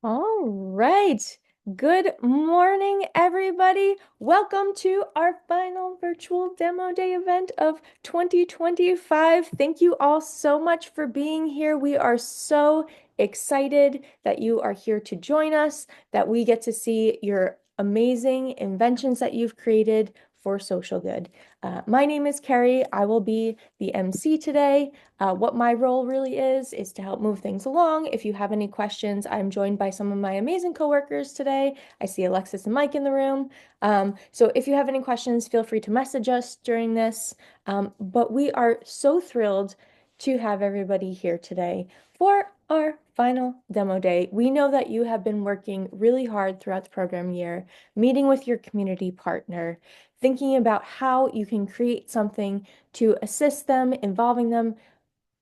All right. Good morning, everybody. Welcome to our final virtual demo day event of 2025. Thank you all so much for being here. We are so excited that you are here to join us, that we get to see your amazing inventions that you've created for social good. My name is Carrie. I will be the MC today. What my role really is to help move things along. If you have any questions, I'm joined by some of my amazing coworkers today. I see Alexis and Mike in the room. So if you have any questions, feel free to message us during this. But we are so thrilled to have everybody here today for our final demo day. We know that you have been working really hard throughout the program year, meeting with your community partner, thinking about how you can create something to assist them, involving them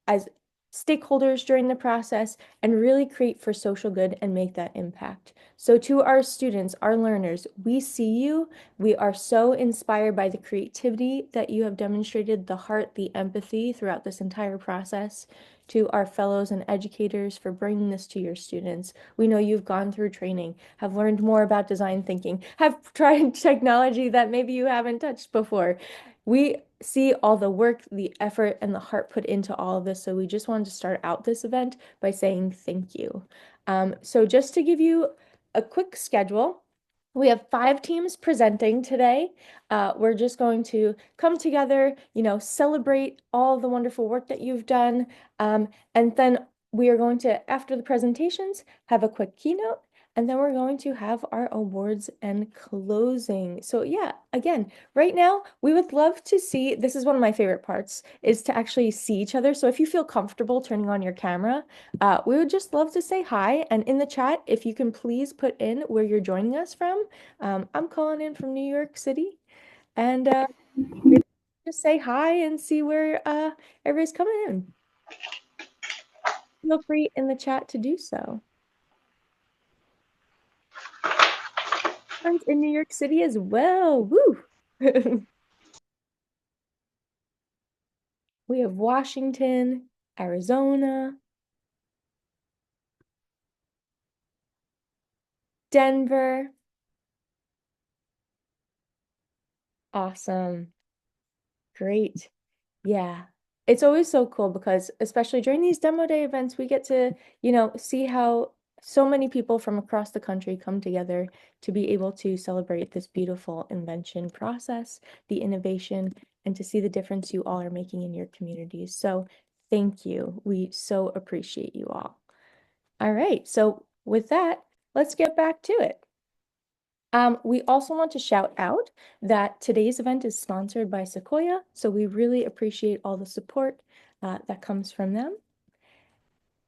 as stakeholders during the process, and really create for social good and make that impact. So to our students, our learners, we see you. We are so inspired by the creativity that you have demonstrated, the heart, the empathy throughout this entire process. To our fellows and educators for bringing this to your students. We know you've gone through training, have learned more about design thinking, have tried technology that maybe you haven't touched before. We see all the work, the effort, and the heart put into all of this. So we just wanted to start out this event by saying thank you. So just to give you a quick schedule, we have 5 teams presenting today. We're just going to come together, celebrate all the wonderful work that you've done. And then we are going to, after the presentations, have a quick keynote. And then we're going to have our awards and closing. So yeah, again, right now, we would love to see, this is one of my favorite parts, is to actually see each other. So if you feel comfortable turning on your camera, we would just love to say hi. And in the chat, if you can please put in where you're joining us from. I'm calling in from New York City. And just say hi and see where everybody's coming in. Feel free in the chat to do so. Friends in New York City as well. Woo! We have Washington, Arizona, Denver. Awesome. Great. Yeah. It's always so cool because especially during these demo day events, we get to, see how so many people from across the country come together to be able to celebrate this beautiful invention process, the innovation, and to see the difference you all are making in your communities. So thank you. We so appreciate you all. All right. So with that, let's get back to it. We also want to shout out that today's event is sponsored by Sequoia, so we really appreciate all the support that comes from them.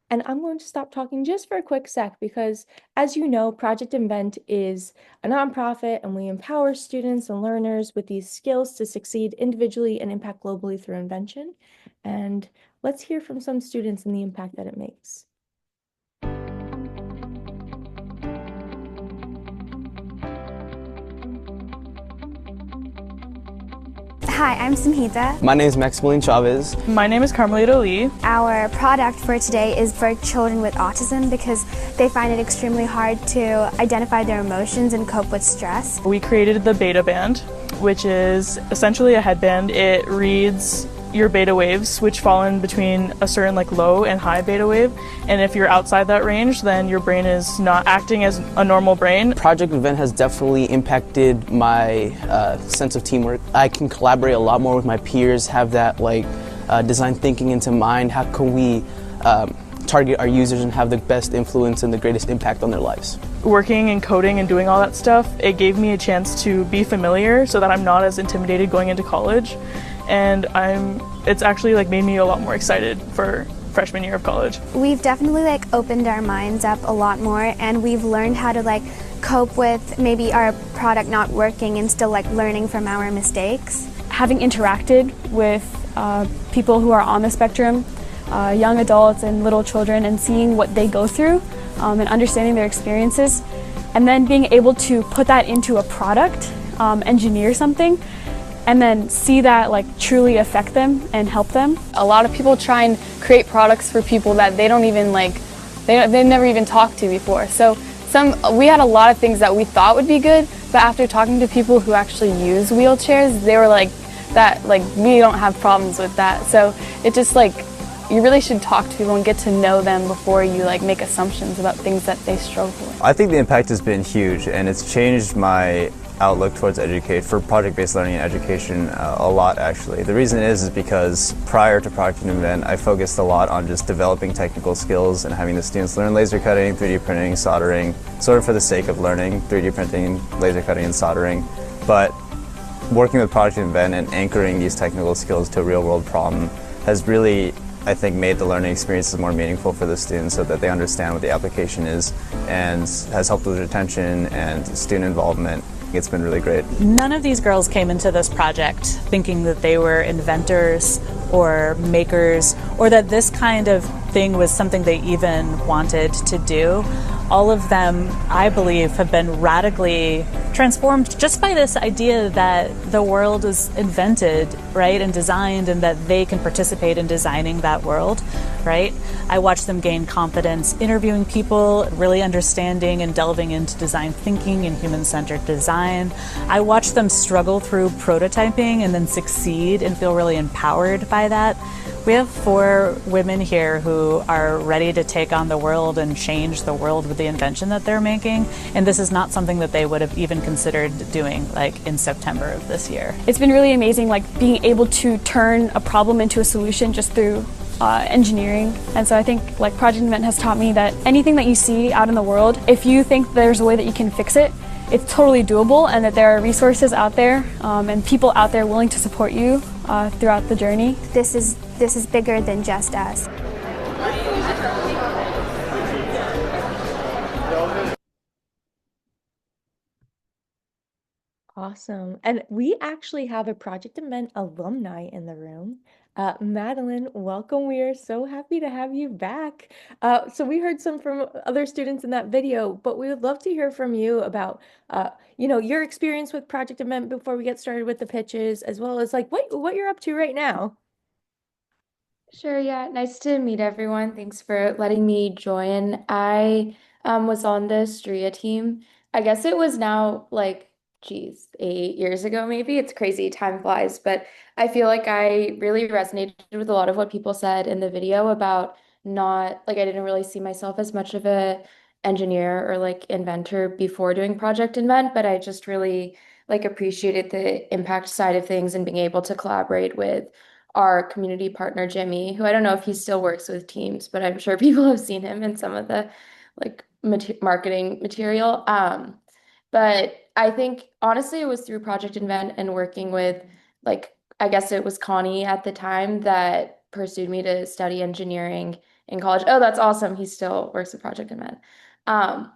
And I'm going to stop talking just for a quick sec because, as you know, Project Invent is a nonprofit and we empower students and learners with these skills to succeed individually and impact globally through invention. And let's hear from some students and the impact that it makes. Hi, I'm Samhita. My name is Maximilian Chavez. My name is Carmelita Lee. Our product for today is for children with autism because they find it extremely hard to identify their emotions and cope with stress. We created the Beta Band, which is essentially a headband. It reads your beta waves, which fall in between a certain low and high beta wave. And if you're outside that range, then your brain is not acting as a normal brain. Project Event has definitely impacted my sense of teamwork. I can collaborate a lot more with my peers, have that design thinking into mind. How can we target our users and have the best influence and the greatest impact on their lives? Working and coding and doing all that stuff, it gave me a chance to be familiar so that I'm not as intimidated going into college. And it's actually made me a lot more excited for freshman year of college. We've definitely opened our minds up a lot more, and we've learned how to cope with maybe our product not working and still learning from our mistakes. Having interacted with people who are on the spectrum, young adults and little children, and seeing what they go through and understanding their experiences, and then being able to put that into a product, engineer something, and then see that truly affect them and help them. A lot of people try and create products for people that they don't even they never even talked to before. So we had a lot of things that we thought would be good, but after talking to people who actually use wheelchairs, they were like that like we don't have problems with that. So it just like you really should talk to people and get to know them before you like make assumptions about things that they struggle with. I think the impact has been huge, and it's changed my outlook towards educate for project-based learning and education a lot actually. The reason is because prior to Project and Invent, I focused a lot on just developing technical skills and having the students learn laser cutting, 3D printing, soldering, sort of for the sake of learning 3D printing, laser cutting, and soldering. But working with Project and Invent and anchoring these technical skills to a real-world problem has really, I think, made the learning experiences more meaningful for the students so that they understand what the application is, and has helped with retention and student involvement. It's been really great. None of these girls came into this project thinking that they were inventors or makers, or that this kind of thing was something they even wanted to do. All of them, I believe, have been radically transformed just by this idea that the world is invented, right, and designed, and that they can participate in designing that world, right? I watched them gain confidence interviewing people, really understanding and delving into design thinking and human-centered design. I watched them struggle through prototyping and then succeed and feel really empowered by that. We have 4 women here who are ready to take on the world and change the world with the invention that they're making, and this is not something that they would have even considered doing like in September of this year. It's been really amazing like being able to turn a problem into a solution just through engineering. And so I think like Project Invent has taught me that anything that you see out in the world, if you think there's a way that you can fix it, it's totally doable, and that there are resources out there and people out there willing to support you throughout the journey. This is bigger than just us. Awesome. And we actually have a Project Invent alumni in the room. Madeline, welcome. We are so happy to have you back. So we heard some from other students in that video, but we would love to hear from you about, your experience with Project Invent before we get started with the pitches, as well as like what you're up to right now. Sure, yeah. Nice to meet everyone. Thanks for letting me join. I was on the Stria team. I guess it was now like, geez, 8 years ago, maybe. It's crazy, time flies. But I feel like I really resonated with a lot of what people said in the video about not like I didn't really see myself as much of a engineer or like inventor before doing Project Invent, but I just really like appreciated the impact side of things and being able to collaborate with our community partner Jimmy, who I don't know if he still works with teams, but I'm sure people have seen him in some of the like marketing material. But I think honestly, it was through Project Invent and working with like I guess it was Connie at the time that pursued me to study engineering in college. Oh, that's awesome. He still works with Project Invent. Um,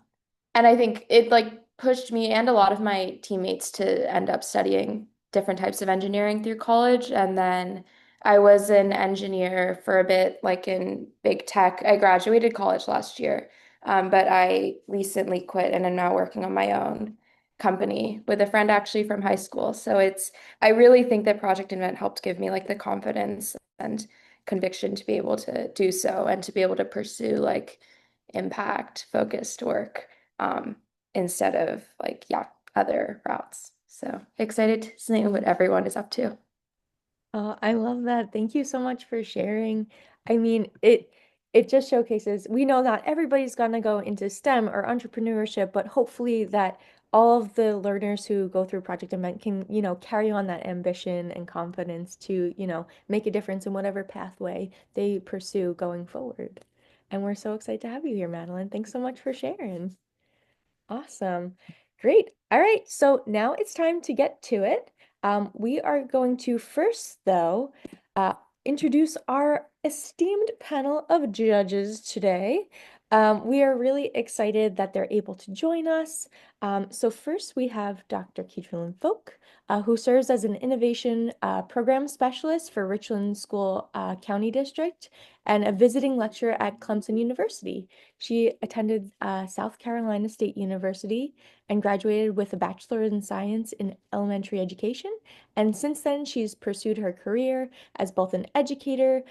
and I think it like pushed me and a lot of my teammates to end up studying different types of engineering through college. And then I was an engineer for a bit, like in big tech. I graduated college last year, but I recently quit and am now working on my own company with a friend actually from high school. So I really think that Project Invent helped give me like the confidence and conviction to be able to do so and to be able to pursue like impact focused work instead of like, yeah, other routes. So excited to see what everyone is up to. I love that. Thank you so much for sharing. I mean, it just showcases we know not everybody's gonna go into STEM or entrepreneurship, but hopefully that all of the learners who go through Project Invent can, carry on that ambition and confidence to, make a difference in whatever pathway they pursue going forward. And we're so excited to have you here, Madeline. Thanks so much for sharing. Awesome. Great. All right. So now it's time to get to it. We are going to first, though, uh, introduce our esteemed panel of judges today. We are really excited that they're able to join us. So first, we have Dr. Keetrelyn Folk, who serves as an innovation program specialist for Richland School County District and a visiting lecturer at Clemson University. She attended South Carolina State University and graduated with a Bachelor in Science in Elementary Education. And since then, she's pursued her career as both an educator,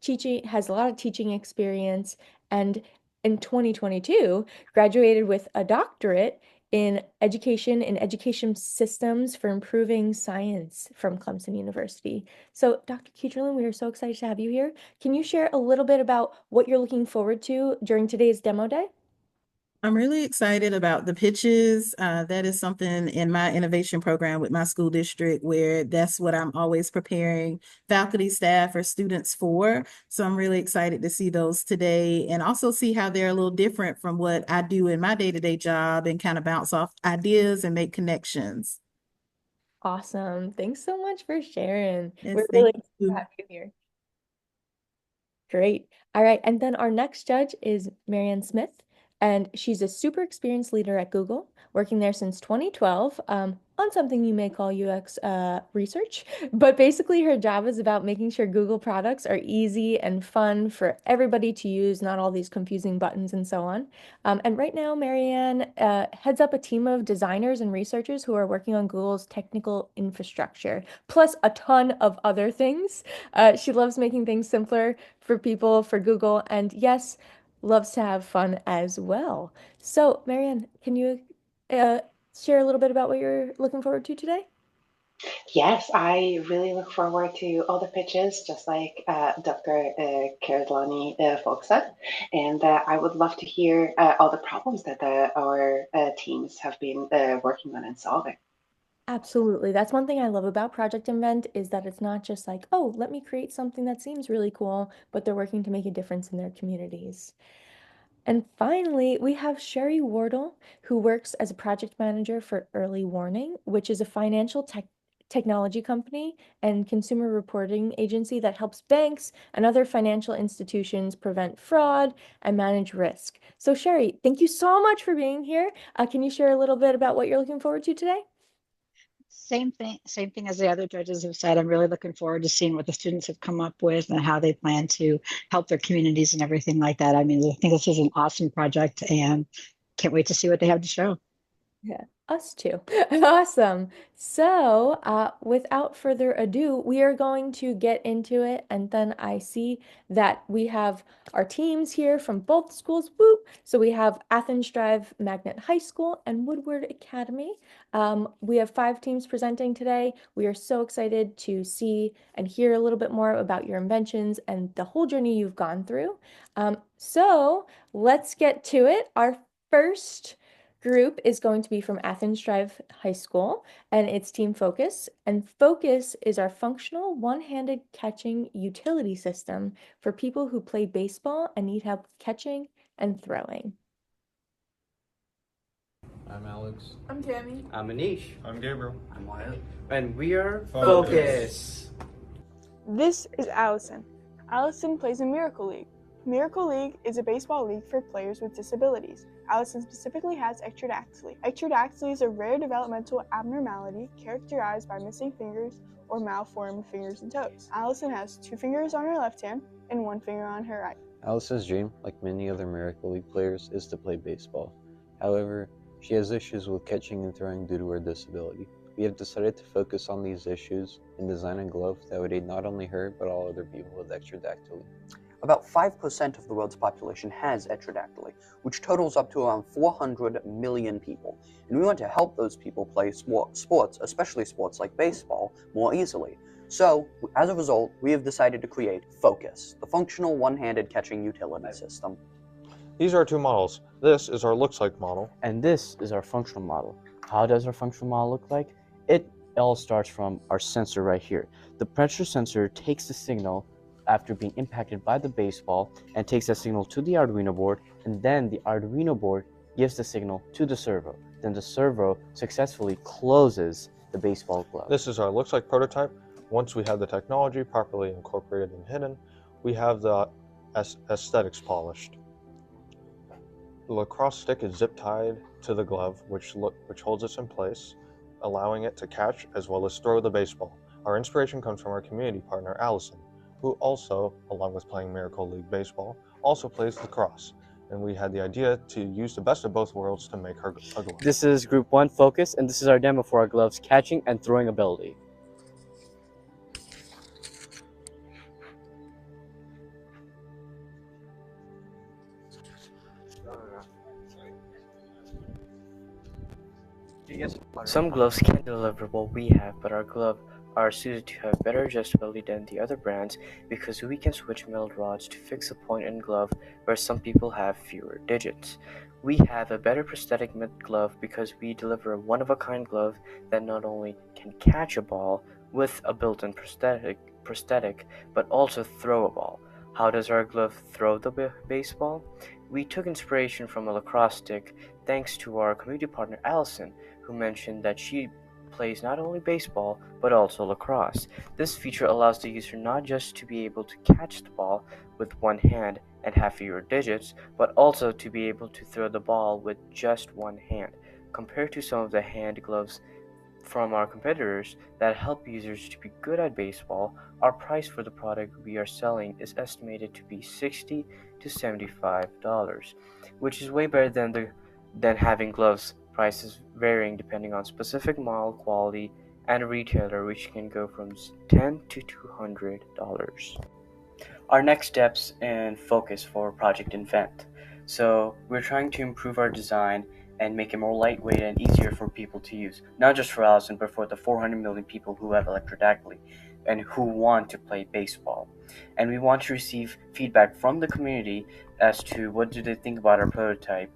teaching, has a lot of teaching experience, and in 2022, graduated with a doctorate in education systems for improving science from Clemson University. So, Dr. Kucherlin, we are so excited to have you here. Can you share a little bit about what you're looking forward to during today's demo day? I'm really excited about the pitches. That is something in my innovation program with my school district where that's what I'm always preparing faculty, staff, or students for. So I'm really excited to see those today and also see how they're a little different from what I do in my day-to-day job and kind of bounce off ideas and make connections. Awesome. Thanks so much for sharing. Yes, We're really thank excited to you. have you here. Great. All right. And then our next judge is Marianne Smith, and she's a super experienced leader at Google, working there since 2012 on something you may call UX research. But basically, her job is about making sure Google products are easy and fun for everybody to use, not all these confusing buttons and so on. And right now, Marianne heads up a team of designers and researchers who are working on Google's technical infrastructure, plus a ton of other things. She loves making things simpler for people, for Google, and yes, loves to have fun as well. So, Marianne, can you uh, share a little bit about what you're looking forward to today? Yes, I really look forward to all the pitches, just like Dr. Keredlani folks said. And I would love to hear all the problems that our teams have been working on and solving. Absolutely. That's one thing I love about Project Invent is that it's not just like, oh, let me create something that seems really cool, but they're working to make a difference in their communities. And finally, we have Sherry Wardle, who works as a project manager for Early Warning, which is a financial technology company and consumer reporting agency that helps banks and other financial institutions prevent fraud and manage risk. So, Sherry, thank you so much for being here. Can you share a little bit about what you're looking forward to today? Same thing as the other judges have said. I'm really looking forward to seeing what the students have come up with and how they plan to help their communities and everything like that. I mean, I think this is an awesome project and can't wait to see what they have to show. Yeah, us too. Awesome. So, without further ado, we are going to get into it. And then I see that we have our teams here from both schools. Whoop. So we have Athens Drive Magnet High School and Woodward Academy. We have 5 teams presenting today. We are so excited to see and hear a little bit more about your inventions and the whole journey you've gone through. So let's get to it. Our first group is going to be from Athens Drive High School, and it's Team Focus. And Focus is our functional one-handed catching utility system for people who play baseball and need help catching and throwing. I'm Alex. I'm Tammy. I'm Anish. I'm Gabriel. I'm Wyatt. And we are Focus. This is Allison. Allison plays in Miracle League. Miracle League is a baseball league for players with disabilities. Allison specifically has ectrodactyly. Ectrodactyly is a rare developmental abnormality characterized by missing fingers or malformed fingers and toes. Allison has 2 fingers on her left hand and 1 finger on her right. Allison's dream, like many other Miracle League players, is to play baseball. However, she has issues with catching and throwing due to her disability. We have decided to focus on these issues and design a glove that would aid not only her, but all other people with ectrodactyly. About 5% of the world's population has ectrodactyly, which totals up to around 400 million people. And we want to help those people play sports, especially sports like baseball, more easily. So, as a result, we have decided to create Focus, the functional one-handed catching utility system. These are our 2 models. This is our looks like model. And this is our functional model. How does our functional model look like? It all starts from our sensor right here. The pressure sensor takes the signal after being impacted by the baseball and takes that signal to the Arduino board, and then the Arduino board gives the signal to the servo. Then the servo successfully closes the baseball glove. This is our looks like prototype. Once we have the technology properly incorporated and hidden, we have the aesthetics polished. The lacrosse stick is zip tied to the glove, which holds it in place, allowing it to catch as well as throw the baseball. Our inspiration comes from our community partner, Allison, who also, along with playing Miracle League Baseball, also plays lacrosse. And we had the idea to use the best of both worlds to make her a glove. This is Group 1 Focus, and this is our demo for our glove's catching and throwing ability. Some gloves can't deliver what we have, but our glove are suited to have better adjustability than the other brands because we can switch metal rods to fix a point in glove where some people have fewer digits. We have a better prosthetic mid glove because we deliver a one-of-a-kind glove that not only can catch a ball with a built-in prosthetic but also throw a ball. How does our glove throw the baseball? We took inspiration from a lacrosse stick thanks to our community partner Allison, who mentioned that she plays not only baseball but also lacrosse. This feature allows the user not just to be able to catch the ball with one hand and have fewer digits, but also to be able to throw the ball with just one hand. Compared to some of the hand gloves from our competitors that help users to be good at baseball, our price for the product we are selling is estimated to be $60 to $75, which is way better than having gloves prices varying depending on specific model, quality, and retailer, which can go from $10 to $200. Our next steps and focus for Project Invent. So we're trying to improve our design and make it more lightweight and easier for people to use, not just for Allison, but for the 400 million people who have electrodactyly and who want to play baseball. And we want to receive feedback from the community as to what do they think about our prototype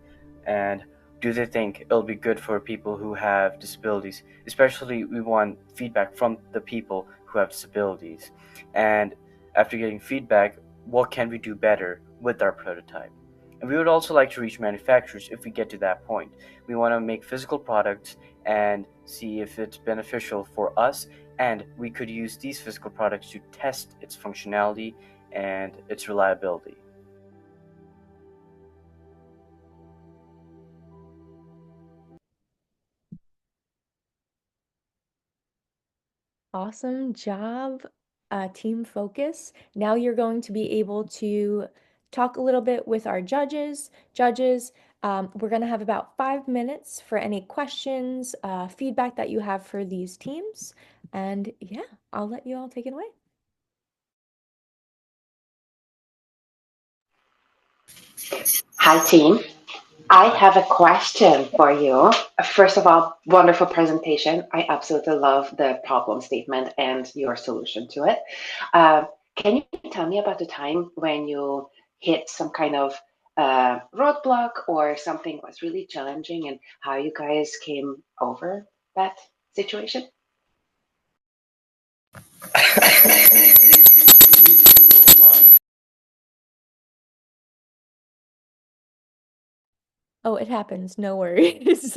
and do they think it'll be good for people who have disabilities. Especially we want feedback from the people who have disabilities. And after getting feedback, what can we do better with our prototype? And we would also like to reach manufacturers if we get to that point. We want to make physical products and see if it's beneficial for us, and we could use these physical products to test its functionality and its reliability. Awesome job, team focus. Now you're going to be able to talk a little bit with our judges. Judges, we're going to have about 5 minutes for any questions, feedback that you have for these teams. And yeah, I'll let you all take it away. Hi, team. I have a question for you. First of all, wonderful presentation. I absolutely love the problem statement and your solution to it. Uh, can you tell me about the time when you hit some kind of roadblock or something was really challenging and how you guys came over that situation? Oh, it happens. No worries.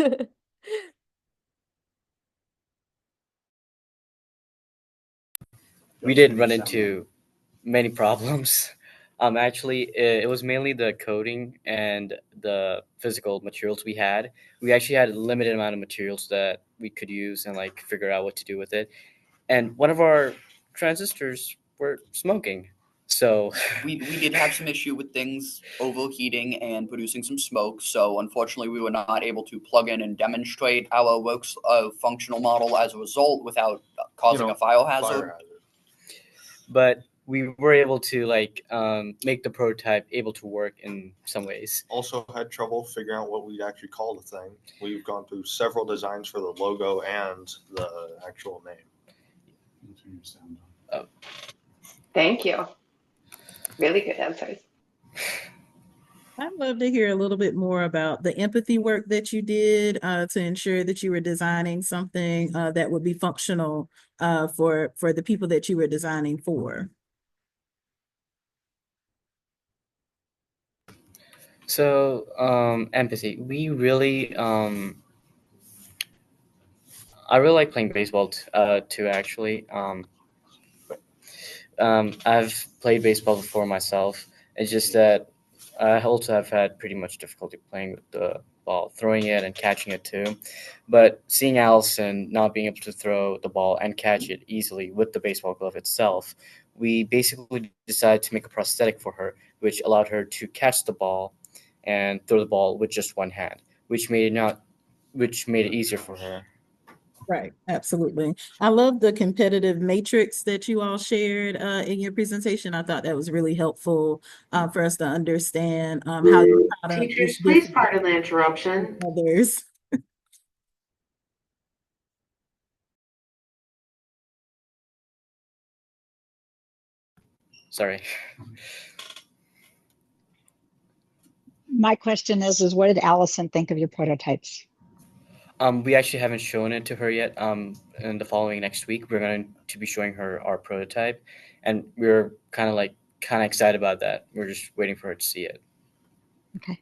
We did run into many problems. Actually, it was mainly the coding and the physical materials we had. We actually had a limited amount of materials that we could use and like figure out what to do with it. And one of our transistors were smoking. So We did have some issue with things overheating and producing some smoke. So unfortunately, we were not able to plug in and demonstrate our works functional model as a result without causing a fire hazard. But we were able to like make the prototype able to work in some ways. Also had trouble figuring out what we'd actually call the thing. We've gone through several designs for the logo and the actual name. Oh. Thank you. Really good answers. I'd love to hear a little bit more about the empathy work that you did to ensure that you were designing something that would be functional for the people that you were designing for. So empathy. We really I really like playing baseball too. Actually, I've played baseball before myself. It's just that I also have had pretty much difficulty playing with the ball, throwing it and catching it too. But seeing Allison not being able to throw the ball and catch it easily with the baseball glove itself, we basically decided to make a prosthetic for her, which allowed her to catch the ball and throw the ball with just one hand, which made it easier for her. Right, absolutely. I love the competitive matrix that you all shared in your presentation. I thought that was really helpful for us to understand how your product is Teachers, please different pardon the from interruption. others. Sorry. My question is what did Allison think of your prototypes? We actually haven't shown it to her yet. In the following next week, we're going to be showing her our prototype, and we're kind of excited about that. We're just waiting for her to see it. Okay.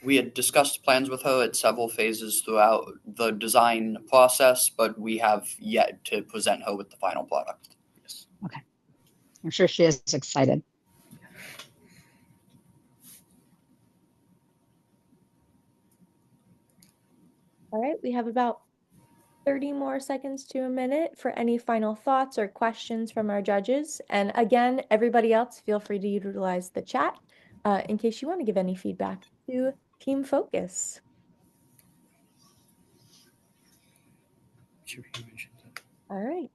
We had discussed plans with her at several phases throughout the design process, but we have yet to present her with the final product. Yes. Okay. I'm sure she is excited. All right, we have about 30 more seconds to a minute for any final thoughts or questions from our judges. And again, everybody else, feel free to utilize the chat in case you want to give any feedback to Team Focus. All right,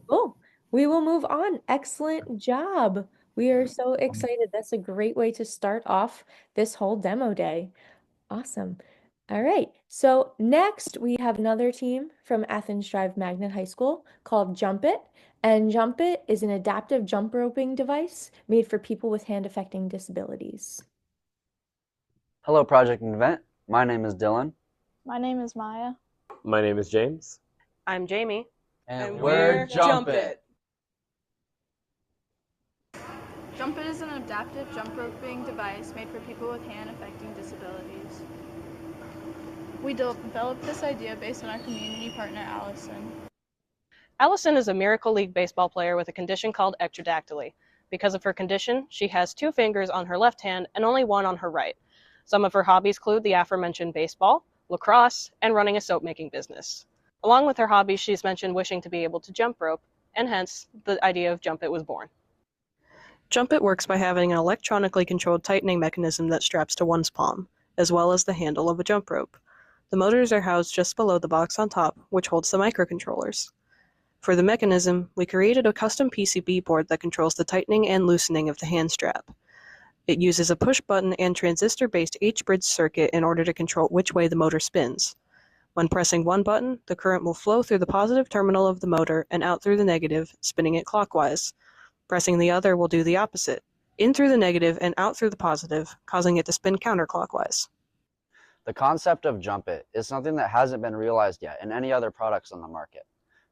cool. We will move on. Excellent job. We are so excited. That's a great way to start off this whole demo day. Awesome. All right. So next we have another team from Athens Drive Magnet High School called Jump It. And Jump It is an adaptive jump roping device made for people with hand-affecting disabilities. Hello, Project and Event. My name is Dylan. My name is Maya. My name is James. I'm Jamie. And we're Jump It. Jump It is an adaptive jump roping device made for people with hand-affecting disabilities. We developed this idea based on our community partner, Allison. Allison is a Miracle League baseball player with a condition called ectrodactyly. Because of her condition, she has 2 fingers on her left hand and only 1 on her right. Some of her hobbies include the aforementioned baseball, lacrosse, and running a soap-making business. Along with her hobbies, she's mentioned wishing to be able to jump rope, and hence the idea of Jump It was born. Jump It works by having an electronically controlled tightening mechanism that straps to one's palm, as well as the handle of a jump rope. The motors are housed just below the box on top, which holds the microcontrollers. For the mechanism, we created a custom PCB board that controls the tightening and loosening of the hand strap. It uses a push-button and transistor-based H-bridge circuit in order to control which way the motor spins. When pressing one button, the current will flow through the positive terminal of the motor and out through the negative, spinning it clockwise. Pressing the other will do the opposite, in through the negative and out through the positive, causing it to spin counterclockwise. The concept of Jump It is something that hasn't been realized yet in any other products on the market.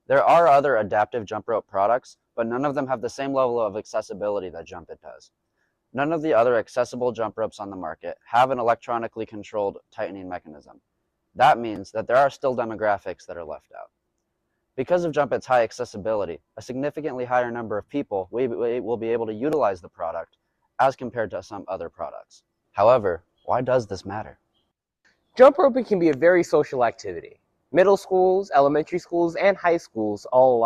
There are other adaptive jump rope products, but none of them have the same level of accessibility that Jump It does. None of the other accessible jump ropes on the market have an electronically controlled tightening mechanism. That means that there are still demographics that are left out. Because of Jump It's high accessibility, a significantly higher number of people will be able to utilize the product as compared to some other products. However, why does this matter? Jump roping can be a very social activity. Middle schools, elementary schools, and high schools all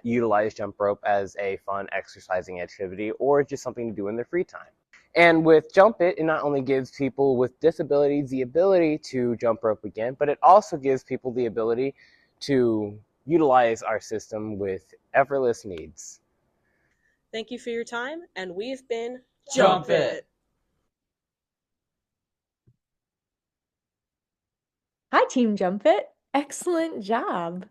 utilize jump rope as a fun exercising activity or just something to do in their free time. And with Jump It, it not only gives people with disabilities the ability to jump rope again, but it also gives people the ability to utilize our system with effortless needs. Thank you for your time, and we've been Jump It! Hi, Team Jump It. Excellent job.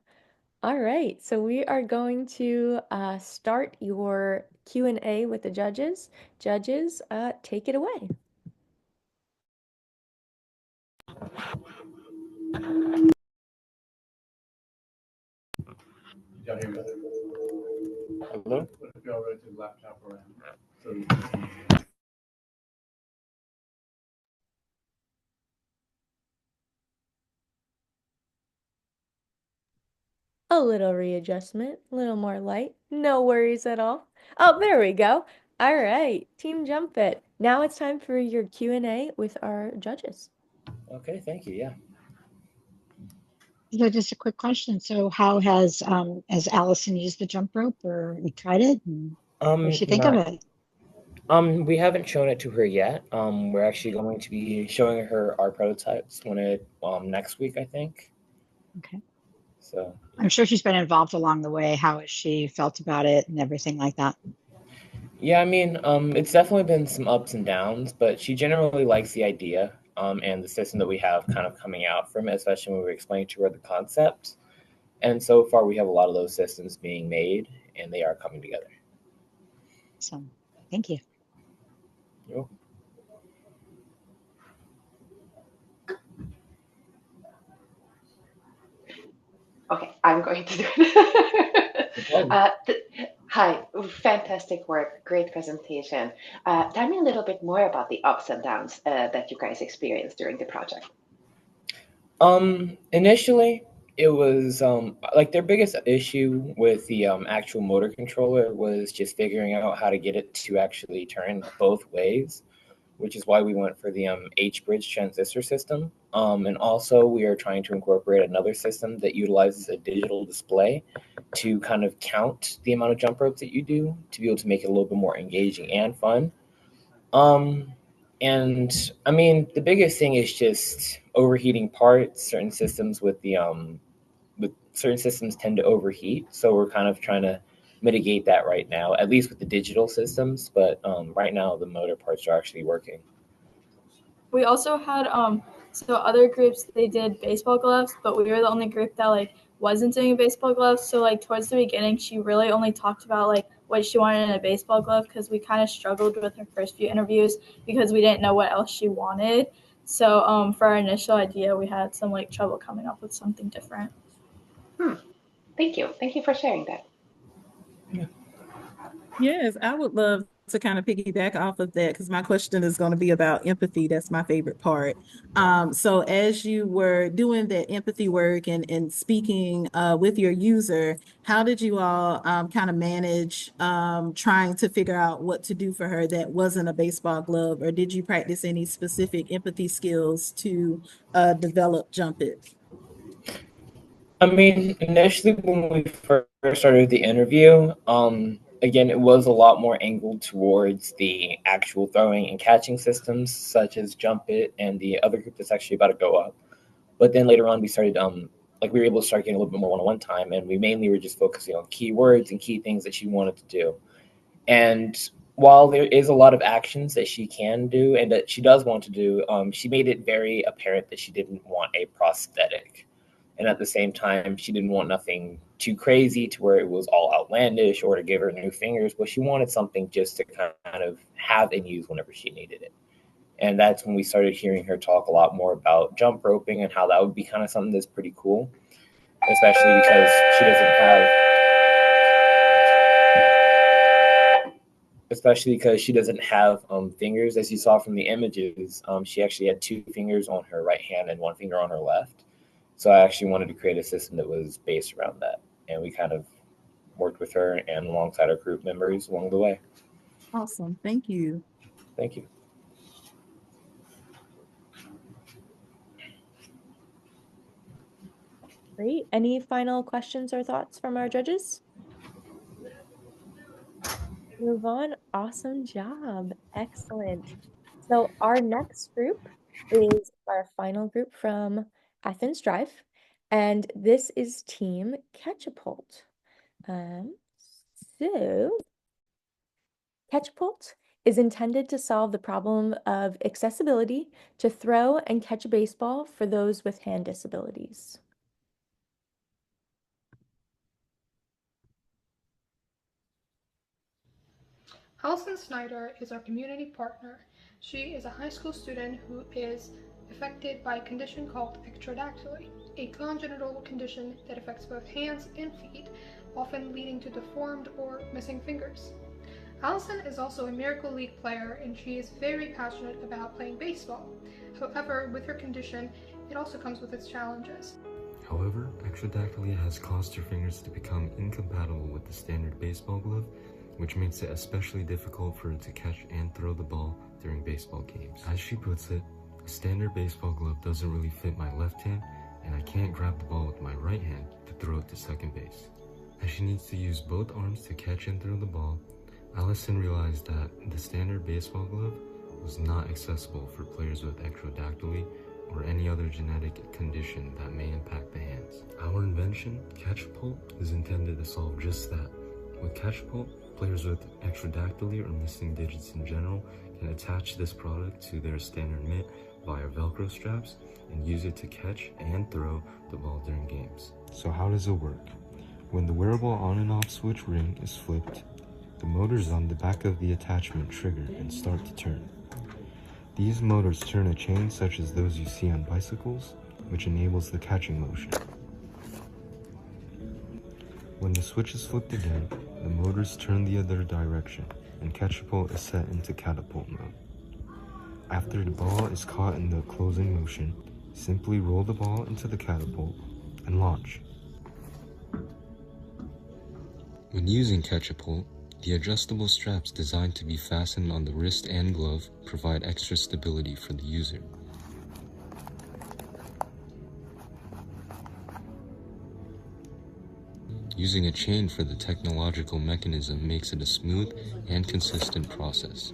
All right, so we are going to start your Q&A with the judges. Judges, take it away. Hello? A little readjustment, a little more light. No worries at all. Oh, there we go. All right, Team Jump It. Now it's time for your Q&A with our judges. Okay, thank you. Yeah. So just a quick question. So how has Allison used the jump rope or you tried it? And what does she think of it? We haven't shown it to her yet. We're actually going to be showing her our prototypes when it next week, I think. Okay. So I'm sure she's been involved along the way. How has she felt about it and everything like that? yeah, I mean, it's definitely been some ups and downs, but she generally likes the idea, and the system that we have kind of coming out from it, especially when we explain to her the concept. And so far, we have a lot of those systems being made, and they are coming together. So, thank you. You're welcome. Okay, I'm going to do it. Hi, fantastic work, great presentation. Tell me a little bit more about the ups and downs that you guys experienced during the project. Initially, it was like their biggest issue with the actual motor controller was just figuring out how to get it to actually turn both ways, which is why we went for the H-bridge transistor system. And also, we are trying to incorporate another system that utilizes a digital display to kind of count the amount of jump ropes that you do to be able to make it a little bit more engaging and fun. Um, and I mean, the biggest thing is just overheating parts. With certain systems tend to overheat, so we're kind of trying to mitigate that right now, at least with the digital systems. But right now, the motor parts are actually working. We also had so other groups, they did baseball gloves, but we were the only group that like wasn't doing baseball gloves. So like towards the beginning, she really only talked about like what she wanted in a baseball glove, because we kind of struggled with her first few interviews because we didn't know what else she wanted. So for our initial idea, we had some like trouble coming up with something different. Thank you for sharing that. Yes, I would love to kind of piggyback off of that because my question is going to be about empathy. That's my favorite part. So as you were doing that empathy work and speaking with your user, how did you all kind of manage trying to figure out what to do for her that wasn't a baseball glove, or did you practice any specific empathy skills to develop Jump It? I mean, initially when we first started the interview, again, it was a lot more angled towards the actual throwing and catching systems, such as Jump It and the other group that's actually about to go up. But then later on, we started, like we were able to start getting a little bit more one-on-one time, and we mainly were just focusing on keywords and key things that she wanted to do. And while there is a lot of actions that she can do and that she does want to do, she made it very apparent that she didn't want a prosthetic. And at the same time, she didn't want nothing too crazy to where it was all outlandish or to give her new fingers, but she wanted something just to kind of have and use whenever she needed it. And that's when we started hearing her talk a lot more about jump roping and how that would be kind of something that's pretty cool, especially because she doesn't have fingers, as you saw from the images. She actually had two fingers on her right hand and one finger on her left. So I actually wanted to create a system that was based around that. And we kind of worked with her and alongside our group members along the way. Awesome. Thank you. Thank you. Great. Any final questions or thoughts from our judges? Move on. Awesome job. Excellent. So our next group is our final group from Athens Drive, and this is Team Catchapult. So Catchapult is intended to solve the problem of accessibility to throw and catch a baseball for those with hand disabilities. Alison Snyder is our community partner. She is a high school student who is affected by a condition called ectrodactyly, a congenital condition that affects both hands and feet, often leading to deformed or missing fingers. Alison is also a Miracle League player and she is very passionate about playing baseball. However, with her condition, it also comes with its challenges. However, ectrodactyly has caused her fingers to become incompatible with the standard baseball glove, which makes it especially difficult for her to catch and throw the ball during baseball games. As she puts it, a standard baseball glove doesn't really fit my left hand, and I can't grab the ball with my right hand to throw it to second base. As she needs to use both arms to catch and throw the ball, Allison realized that the standard baseball glove was not accessible for players with ectrodactyly or any other genetic condition that may impact the hands. Our invention, Catchpult, is intended to solve just that. With Catchpult, players with extradactyly or missing digits in general can attach this product to their standard mitt via Velcro straps and use it to catch and throw the ball during games. So how does it work? When the wearable on and off switch ring is flipped, the motors on the back of the attachment trigger and start to turn. These motors turn a chain such as those you see on bicycles, which enables the catching motion. When the switch is flipped again, the motors turn the other direction, and Catchpult is set into catapult mode. After the ball is caught in the closing motion, simply roll the ball into the catapult and launch. When using Catchpult, the adjustable straps designed to be fastened on the wrist and glove provide extra stability for the user. Using a chain for the technological mechanism makes it a smooth and consistent process.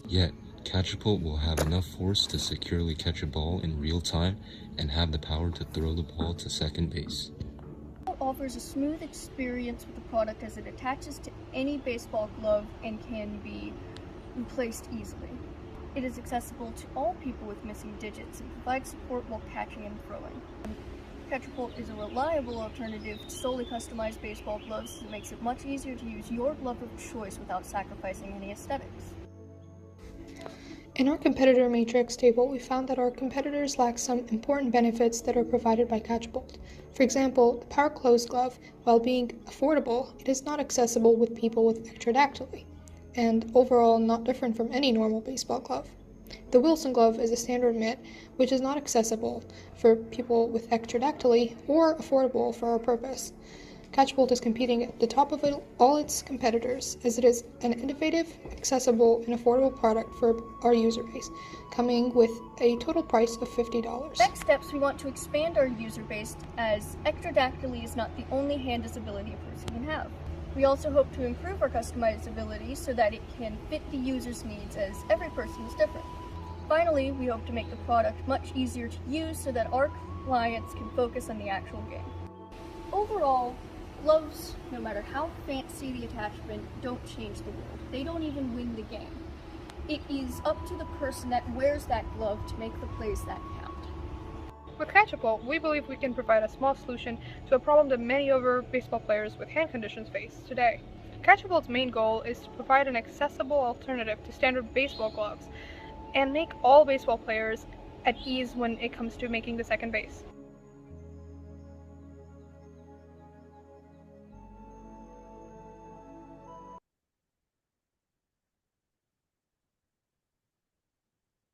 Yet, Catchpult will have enough force to securely catch a ball in real time and have the power to throw the ball to second base. Offers a smooth experience with the product as it attaches to any baseball glove and can be replaced easily. It is accessible to all people with missing digits and provides support while catching and throwing. Catchpult is a reliable alternative to solely customized baseball gloves that makes it much easier to use your glove of choice without sacrificing any aesthetics. In our competitor matrix table, we found that our competitors lack some important benefits that are provided by Catchpult. For example, the Power Close glove, while being affordable, it is not accessible with people with extradactyly, and overall not different from any normal baseball glove. The Wilson glove is a standard mitt, which is not accessible for people with extradactyly or affordable for our purpose. Catchpult is competing at the top of all its competitors, as it is an innovative, accessible, and affordable product for our user base, coming with a total price of $50. Next steps, we want to expand our user base, as extradactyly is not the only hand disability a person can have. We also hope to improve our customizability so that it can fit the user's needs, as every person is different. Finally, we hope to make the product much easier to use so that our clients can focus on the actual game. Overall, gloves, no matter how fancy the attachment, don't change the world. They don't even win the game. It is up to the person that wears that glove to make the plays that count. With Catchpult, we believe we can provide a small solution to a problem that many other baseball players with hand conditions face today. Catchpult's main goal is to provide an accessible alternative to standard baseball gloves and make all baseball players at ease when it comes to making the second base.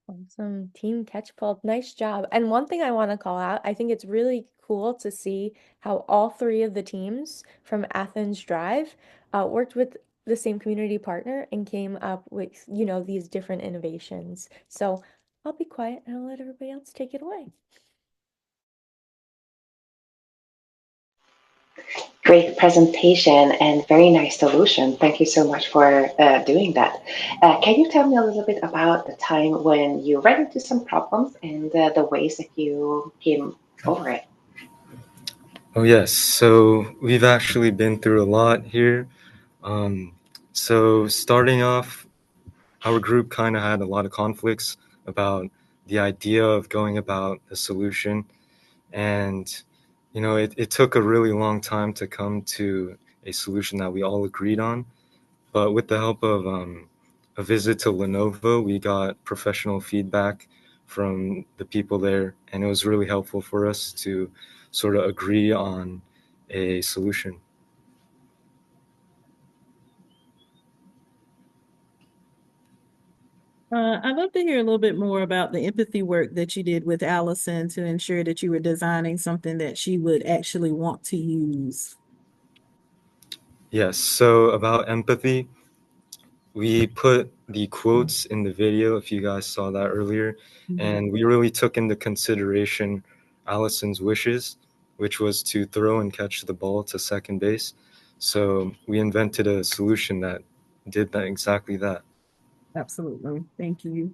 Awesome. Team Catchpult, nice job. And one thing I want to call out, I think it's really cool to see how all three of the teams from Athens Drive worked with the same community partner and came up with, these different innovations. So I'll be quiet and I'll let everybody else take it away. Great presentation and very nice solution. Thank you so much for doing that. Can you tell me a little bit about the time when you ran into some problems and the ways that you came over it? Oh, yes. So we've actually been through a lot here. So starting off, our group kind of had a lot of conflicts about the idea of going about the solution. And, it took a really long time to come to a solution that we all agreed on. But with the help of a visit to Lenovo, we got professional feedback from the people there. And it was really helpful for us to sort of agree on a solution. I'd love to hear a little bit more about the empathy work that you did with Allison to ensure that you were designing something that she would actually want to use. Yes, so about empathy, we put the quotes in the video, if you guys saw that earlier, and we really took into consideration Allison's wishes, which was to throw and catch the ball to second base. So we invented a solution that did that, exactly that. Absolutely. Thank you.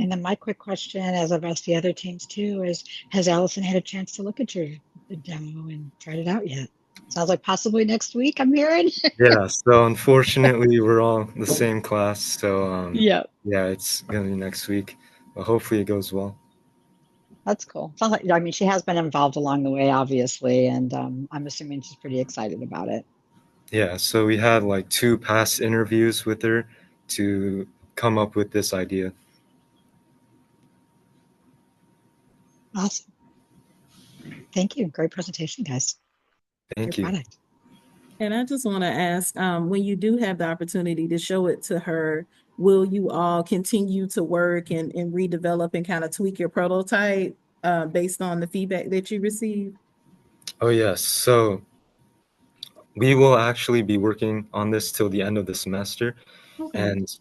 And then my quick question, as I've asked the other teams too, is has Allison had a chance to look at your demo and tried it out yet? Sounds like possibly next week, I'm hearing. Yeah, so unfortunately, we're all the same class, so Yeah. yeah, it's gonna be next week, but hopefully it goes well. That's cool. Sounds like, I mean, she has been involved along the way, obviously, and I'm assuming she's pretty excited about it. Yeah, so we had like 2 past interviews with her to come up with this idea. Awesome. Thank you. Great presentation, guys. Thank Great you. product. And I just want to ask, when you do have the opportunity to show it to her, will you all continue to work and redevelop and kind of tweak your prototype based on the feedback that you receive? Oh yes, so we will actually be working on this till the end of the semester, Okay. and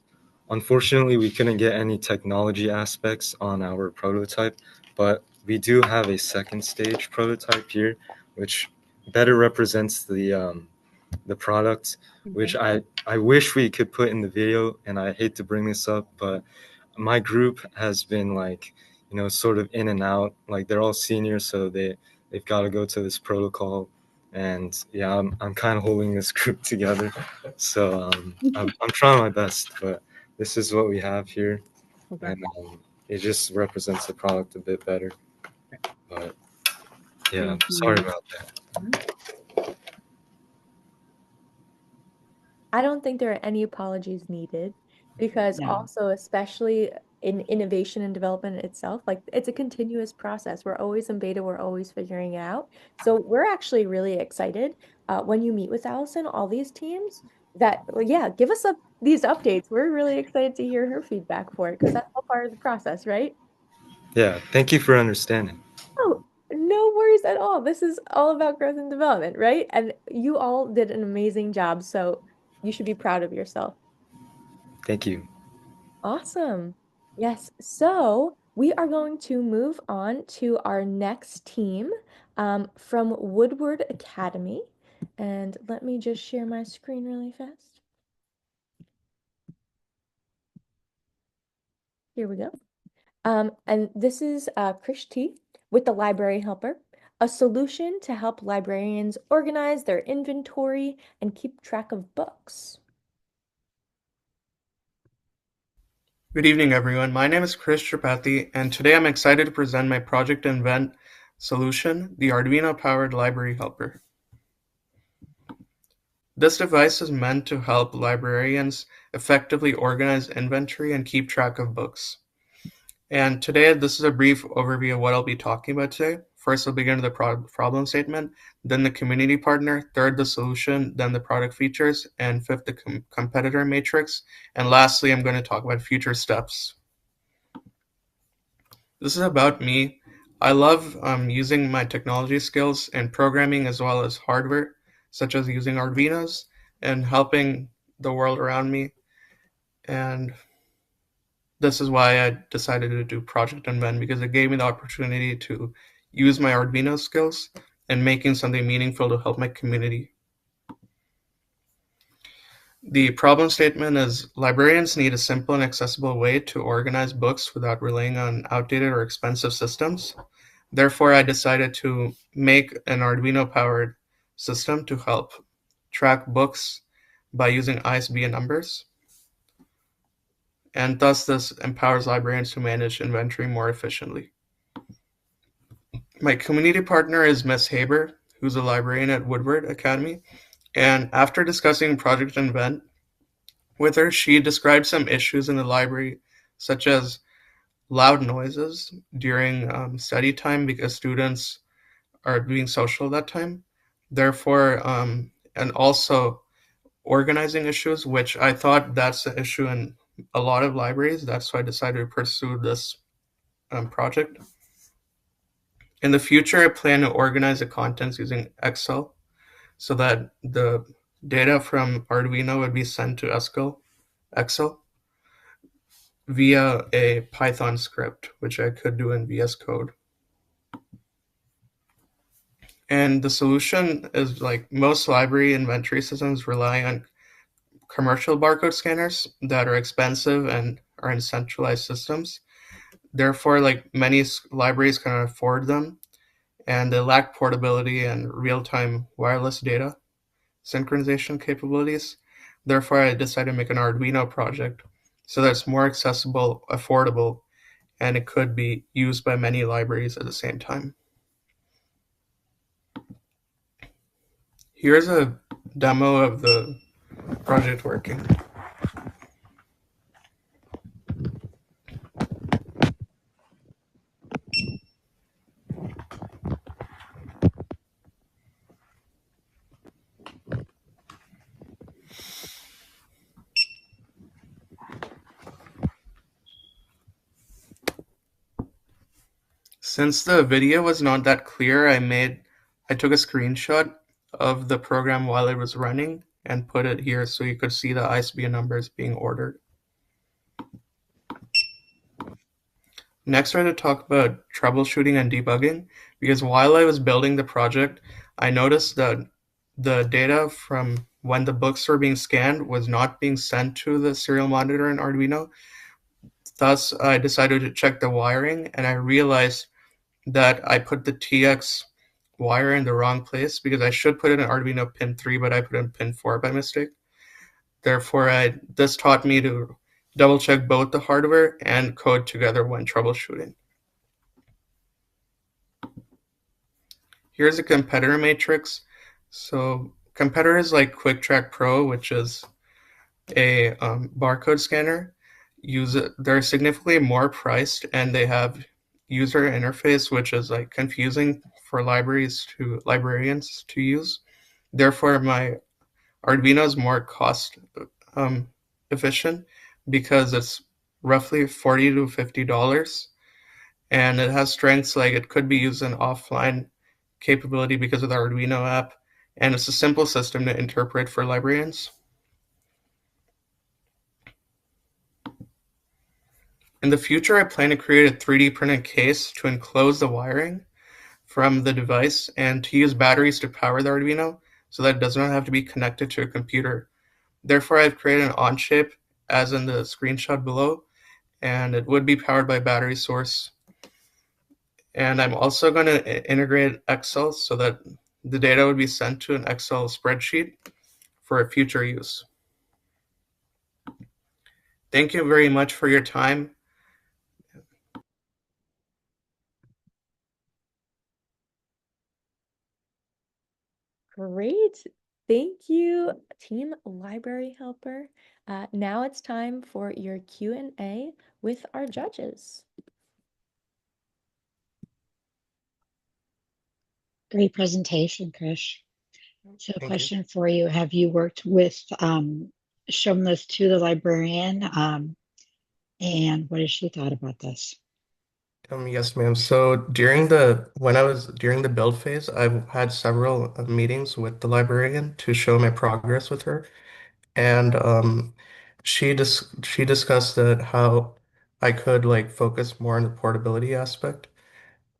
unfortunately, we couldn't get any technology aspects on our prototype, but we do have a second stage prototype here, which better represents the product, which I wish we could put in the video, and I hate to bring this up, but my group has been like, sort of in and out. Like they're all seniors, so they've got to go to this protocol, and yeah, I'm kind of holding this group together. So I'm trying my best, but this is what we have here, Okay. and it just represents the product a bit better. But yeah, Thank sorry you. about that. I don't think there are any apologies needed because No. also, especially in innovation and development itself, like it's a continuous process. We're always in beta, we're always figuring it out. So we're actually really excited when you meet with Allison, all these teams that, well, yeah, give us these updates. We're really excited to hear her feedback for it because that's all part of the process, right? Yeah, thank you for understanding. Oh, no worries at all. This is all about growth and development, right? And you all did an amazing job, so you should be proud of yourself. Thank you. Awesome. Yes. So we are going to move on to our next team from Woodward Academy. And let me just share my screen really fast. Here we go. And this is Krish T with the Library Helper, a solution to help librarians organize their inventory and keep track of books. Good evening, everyone. My name is Chris Tripathi, and today I'm excited to present my Project Invent solution, the Arduino-powered Library Helper. This device is meant to help librarians effectively organize inventory and keep track of books. And today, this is a brief overview of what I'll be talking about today. First, I'll begin with the problem statement, then the community partner, third, the solution, then the product features, and fifth, the competitor matrix. And lastly, I'm going to talk about future steps. This is about me. I love using my technology skills in programming as well as hardware, such as using Arduinos and helping the world around me. And this is why I decided to do Project Invent, because it gave me the opportunity to use my Arduino skills and making something meaningful to help my community. The problem statement is librarians need a simple and accessible way to organize books without relying on outdated or expensive systems. Therefore, I decided to make an Arduino-powered system to help track books by using ISBN numbers. And thus, this empowers librarians to manage inventory more efficiently. My community partner is Miss Haber, who's a librarian at Woodward Academy. And after discussing Project Invent with her, she described some issues in the library, such as loud noises during study time because students are being social that time. Therefore, and also organizing issues, which I thought that's an issue in a lot of libraries. That's why I decided to pursue this project. In the future, I plan to organize the contents using Excel so that the data from Arduino would be sent to Excel via a Python script, which I could do in VS Code. And the solution is like most library inventory systems rely on commercial barcode scanners that are expensive and are in centralized systems. Therefore, like many libraries cannot afford them, and they lack portability and real-time wireless data synchronization capabilities. Therefore, I decided to make an Arduino project so that it's more accessible, affordable, and it could be used by many libraries at the same time. Here's a demo of the project working. Since the video was not that clear, I took a screenshot of the program while it was running and put it here so you could see the ISBN numbers being ordered. Next, we're going to talk about troubleshooting and debugging, because while I was building the project, I noticed that the data from when the books were being scanned was not being sent to the serial monitor in Arduino. Thus, I decided to check the wiring, and I realized that I put the TX wire in the wrong place because I should put it in Arduino pin 3, but I put in pin 4 by mistake. Therefore, this taught me to double check both the hardware and code together when troubleshooting. Here's a competitor matrix. So competitors like QuickTrack Pro, which is a barcode scanner, they're significantly more priced, and they have user interface which is like confusing for librarians to use. Therefore, my Arduino is more cost um, efficient because it's roughly $40 to $50, and it has strengths like it could be used in offline capability because of the Arduino app, and it's a simple system to interpret for librarians. In the future, I plan to create a 3D printed case to enclose the wiring from the device and to use batteries to power the Arduino so that it does not have to be connected to a computer. Therefore, I've created an on-shape as in the screenshot below, and it would be powered by battery source. And I'm also going to integrate Excel so that the data would be sent to an Excel spreadsheet for future use. Thank you very much for your time. Great. Thank you, Team Library Helper. Now it's time for your Q&A with our judges. Great presentation, Krish. So a Thank you. question for you. Have you worked with, shown this to the librarian? And what has she thought about this? Yes, ma'am. So during the build phase, I've had several meetings with the librarian to show my progress with her, and she discussed that how I could like focus more on the portability aspect.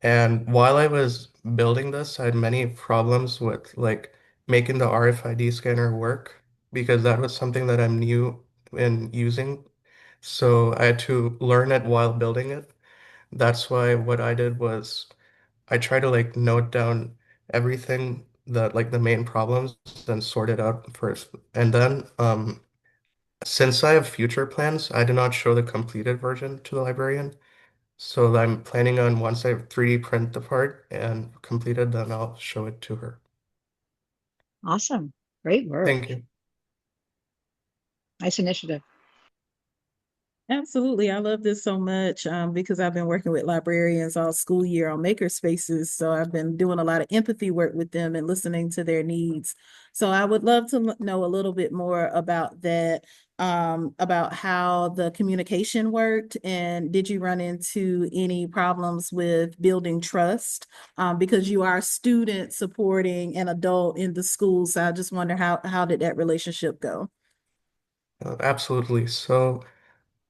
And while I was building this, I had many problems with like making the RFID scanner work because that was something that I'm new in using. So I had to learn it while building it. That's why what I did was I try to like note down everything that like the main problems, then sort it out first. And then since I have future plans, I did not show the completed version to the librarian. So I'm planning on once I 3D print the part and completed, then I'll show it to her. Awesome. Great work. Thank you. Nice initiative. Absolutely. I love this so much because I've been working with librarians all school year on maker spaces. So I've been doing a lot of empathy work with them and listening to their needs. So I would love to know a little bit more about that, about how the communication worked. And did you run into any problems with building trust? Because you are a student supporting an adult in the school. So I just wonder how did that relationship go? Absolutely. So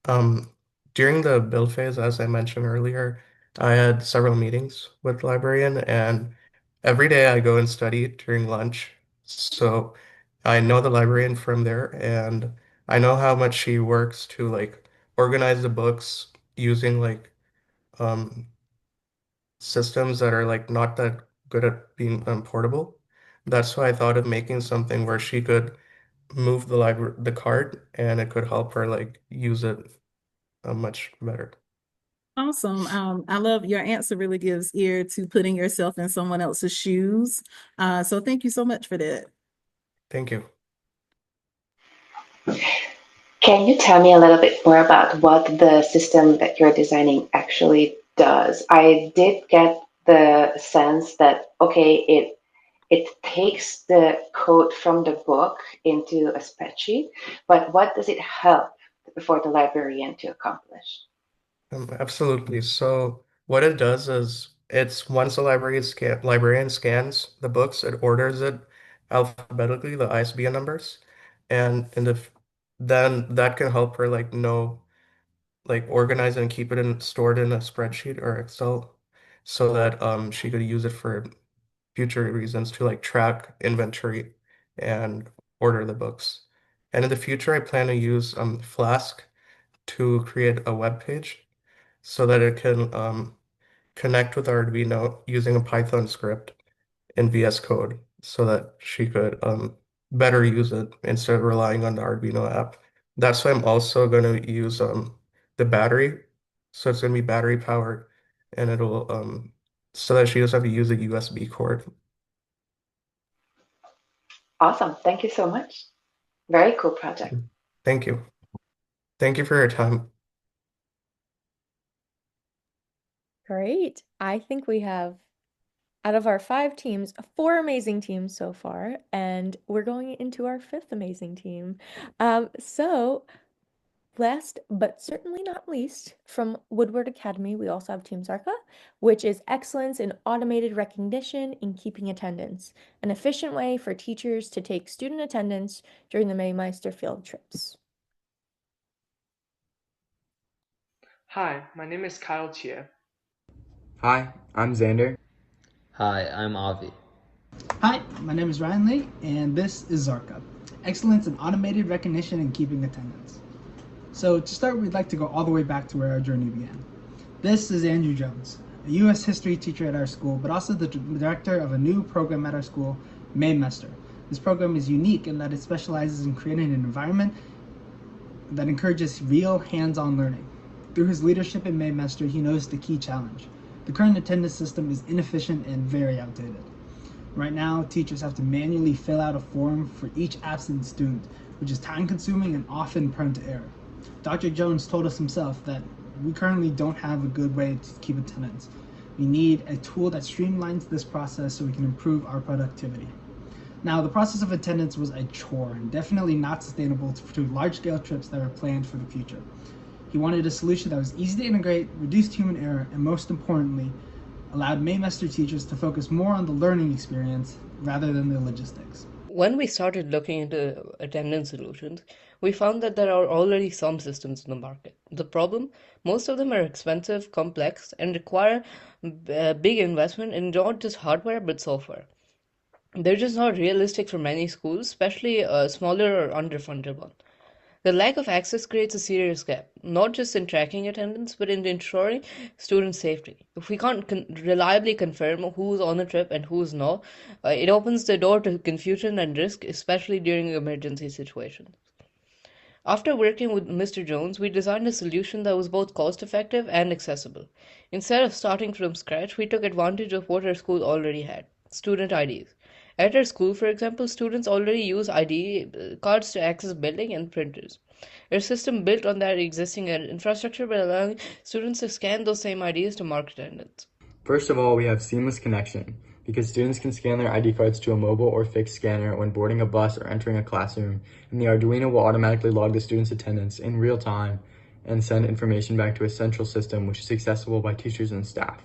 Um, during the build phase, as I mentioned earlier, I had several meetings with the librarian, and every day I go and study during lunch. So I know the librarian from there, and I know how much she works to like organize the books using like um, systems that are like not that good at being portable. That's why I thought of making something where she could move the cart and it could help her like use it much better. Awesome. I love your answer really gives ear to putting yourself in someone else's shoes. So thank you so much for that. Thank you. Can you tell me a little bit more about what the system that you're designing actually does? I did get the sense that, okay, it takes the code from the book into a spreadsheet, but what does it help for the librarian to accomplish? Absolutely. So what it does is it's once a librarian scans the books, it orders it alphabetically, the ISBN numbers, and then that can help her like know like organize and keep it stored in a spreadsheet or Excel so that she could use it for future reasons to like track inventory and order the books. And in the future, I plan to use Flask to create a web page so that it can connect with Arduino using a Python script in VS Code so that she could better use it instead of relying on the Arduino app. That's why I'm also going to use the battery. So it's going to be battery powered and it'll so that she doesn't have to use a USB cord. Awesome. Thank you so much. Very cool project. Thank you. Thank you for your time. Great. I think we have, out of our 5 teams, 4 amazing teams so far, and we're going into our 5th amazing team. So last but certainly not least, from Woodward Academy, we also have Team Zarka, which is excellence in automated recognition in keeping attendance, an efficient way for teachers to take student attendance during the Maymeister field trips. Hi, my name is Kyle Chia. Hi, I'm Xander. Hi, I'm Avi. Hi, my name is Ryan Lee, and this is Zarka, excellence in automated recognition and keeping attendance. So to start, we'd like to go all the way back to where our journey began. This is Andrew Jones, a U.S. history teacher at our school, but also the director of a new program at our school, Maymester. This program is unique in that it specializes in creating an environment that encourages real hands-on learning. Through his leadership in Maymester, he knows the key challenge. The current attendance system is inefficient and very outdated. Right now, teachers have to manually fill out a form for each absent student, which is time-consuming and often prone to error. Dr. Jones told us himself that we currently don't have a good way to keep attendance. We need a tool that streamlines this process so we can improve our productivity. Now, the process of attendance was a chore and definitely not sustainable to large-scale trips that were planned for the future. He wanted a solution that was easy to integrate, reduced human error, and most importantly, allowed Maymester teachers to focus more on the learning experience rather than the logistics. When we started looking into attendance solutions, we found that there are already some systems in the market. The problem, most of them are expensive, complex, and require big investment in not just hardware but software. They're just not realistic for many schools, especially smaller or underfunded ones. The lack of access creates a serious gap, not just in tracking attendance, but in ensuring student safety. If we can't reliably confirm who's on a trip and who's not, it opens the door to confusion and risk, especially during emergency situations. After working with Mr. Jones, we designed a solution that was both cost-effective and accessible. Instead of starting from scratch, we took advantage of what our school already had: student IDs. At our school, for example, students already use ID cards to access building and printers. Our system built on that existing infrastructure by allowing students to scan those same IDs to mark attendance. First of all, we have seamless connection, because students can scan their ID cards to a mobile or fixed scanner when boarding a bus or entering a classroom, and the Arduino will automatically log the student's attendance in real time and send information back to a central system which is accessible by teachers and staff.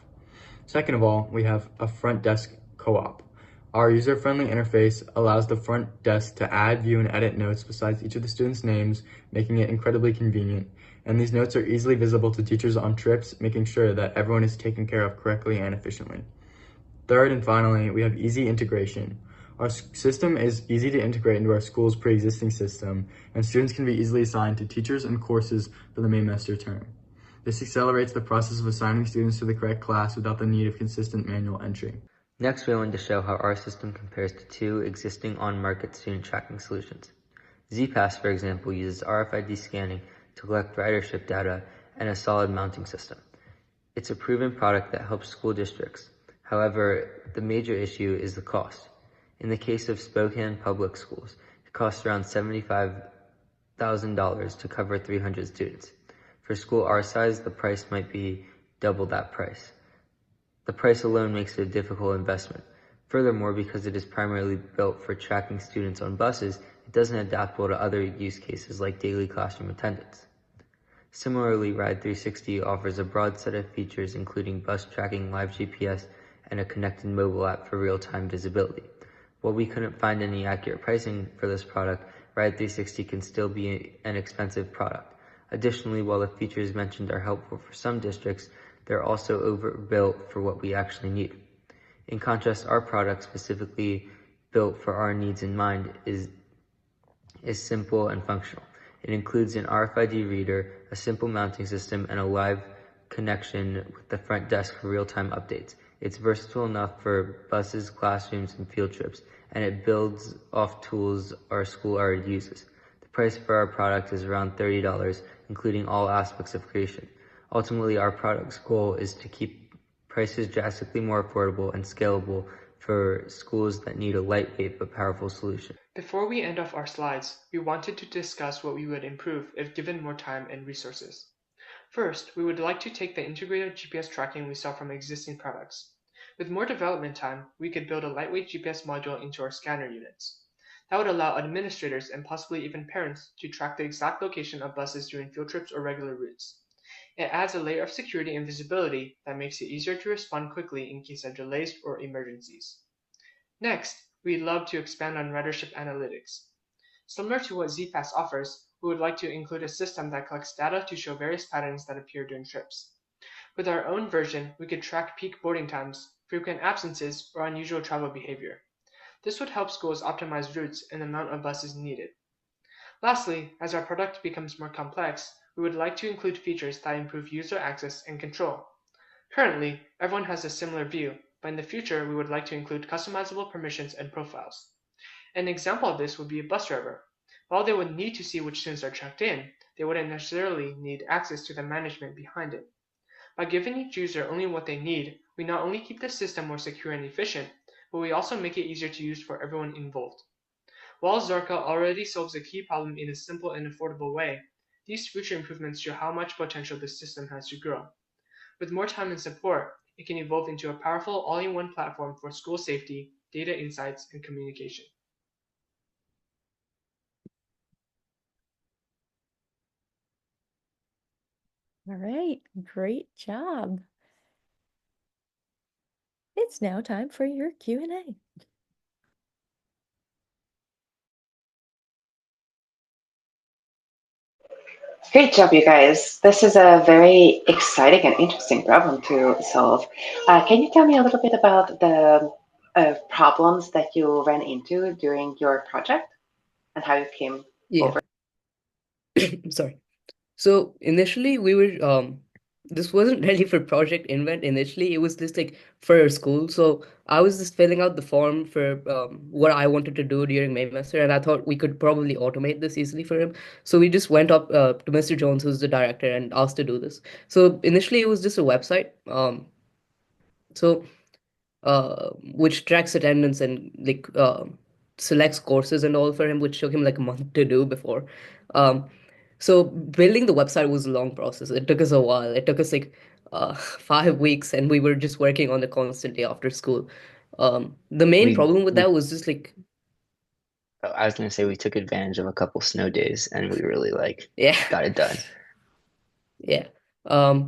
Second of all, we have a front desk co-op. Our user-friendly interface allows the front desk to add, view, and edit notes besides each of the students' names, making it incredibly convenient. And these notes are easily visible to teachers on trips, making sure that everyone is taken care of correctly and efficiently. Third and finally, we have easy integration. Our system is easy to integrate into our school's pre-existing system, and students can be easily assigned to teachers and courses for the Maymester term. This accelerates the process of assigning students to the correct class without the need of consistent manual entry. Next, we wanted to show how our system compares to two existing on-market student tracking solutions. ZPass, for example, uses RFID scanning to collect ridership data and a solid mounting system. It's a proven product that helps school districts. However, the major issue is the cost. In the case of Spokane Public Schools, it costs around $75,000 to cover 300 students. For a school our size, the price might be double that price. The price alone makes it a difficult investment. Furthermore, because it is primarily built for tracking students on buses, it doesn't adapt well to other use cases like daily classroom attendance. Similarly, Ride 360 offers a broad set of features including bus tracking, live GPS, and a connected mobile app for real-time visibility. While we couldn't find any accurate pricing for this product, Ride 360 can still be an expensive product. Additionally, while the features mentioned are helpful for some districts, they're also overbuilt for what we actually need. In contrast, our product, specifically built for our needs in mind, is simple and functional. It includes an RFID reader, a simple mounting system, and a live connection with the front desk for real-time updates. It's versatile enough for buses, classrooms, and field trips, and it builds off tools our school already uses. The price for our product is around $30, including all aspects of creation. Ultimately, our product's goal is to keep prices drastically more affordable and scalable for schools that need a lightweight but powerful solution. Before we end off our slides, we wanted to discuss what we would improve if given more time and resources. First, we would like to take the integrated GPS tracking we saw from existing products. With more development time, we could build a lightweight GPS module into our scanner units. That would allow administrators and possibly even parents to track the exact location of buses during field trips or regular routes. It adds a layer of security and visibility that makes it easier to respond quickly in case of delays or emergencies. Next, we'd love to expand on ridership analytics. Similar to what ZPass offers, we would like to include a system that collects data to show various patterns that appear during trips. With our own version, we could track peak boarding times, frequent absences, or unusual travel behavior. This would help schools optimize routes and the amount of buses needed. Lastly, as our product becomes more complex, we would like to include features that improve user access and control. Currently, everyone has a similar view, but in the future we would like to include customizable permissions and profiles. An example of this would be a bus driver. While they would need to see which students are checked in, they wouldn't necessarily need access to the management behind it. By giving each user only what they need, we not only keep the system more secure and efficient, but we also make it easier to use for everyone involved. While Zorka already solves a key problem in a simple and affordable way, these future improvements show how much potential this system has to grow. With more time and support, it can evolve into a powerful all-in-one platform for school safety, data insights, and communication. All right, great job. It's now time for your Q&A. Great job, you guys. This is a very exciting and interesting problem to solve. Can you tell me a little bit about the problems that you ran into during your project and how you came over? Sorry. So initially we were this wasn't really for Project Invent initially. It was just like for school. So I was just filling out the form for what I wanted to do during May semester, and I thought we could probably automate this easily for him. So we just went up to Mr. Jones, who's the director, and asked to do this. So initially it was just a website. So which tracks attendance and like selects courses and all for him, which took him like a month to do before. Um, so building the website was a long process. It took us a while. It took us like 5 weeks, and we were just working on it constantly after school. The main We problem with we that was just like I was gonna say we took advantage of a couple snow days and we really yeah. got it done. Yeah.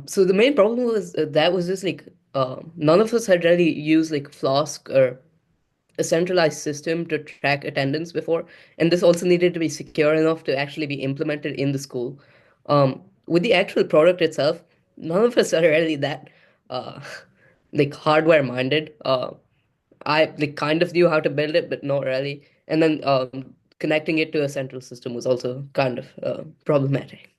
So the main problem was that was just like none of us had really used like Flask or a centralized system to track attendance before, and this also needed to be secure enough to actually be implemented in the school. With the actual product itself, none of us are really that uh, like hardware minded. I like kind of knew how to build it, but not really. And then connecting it to a central system was also kind of problematic.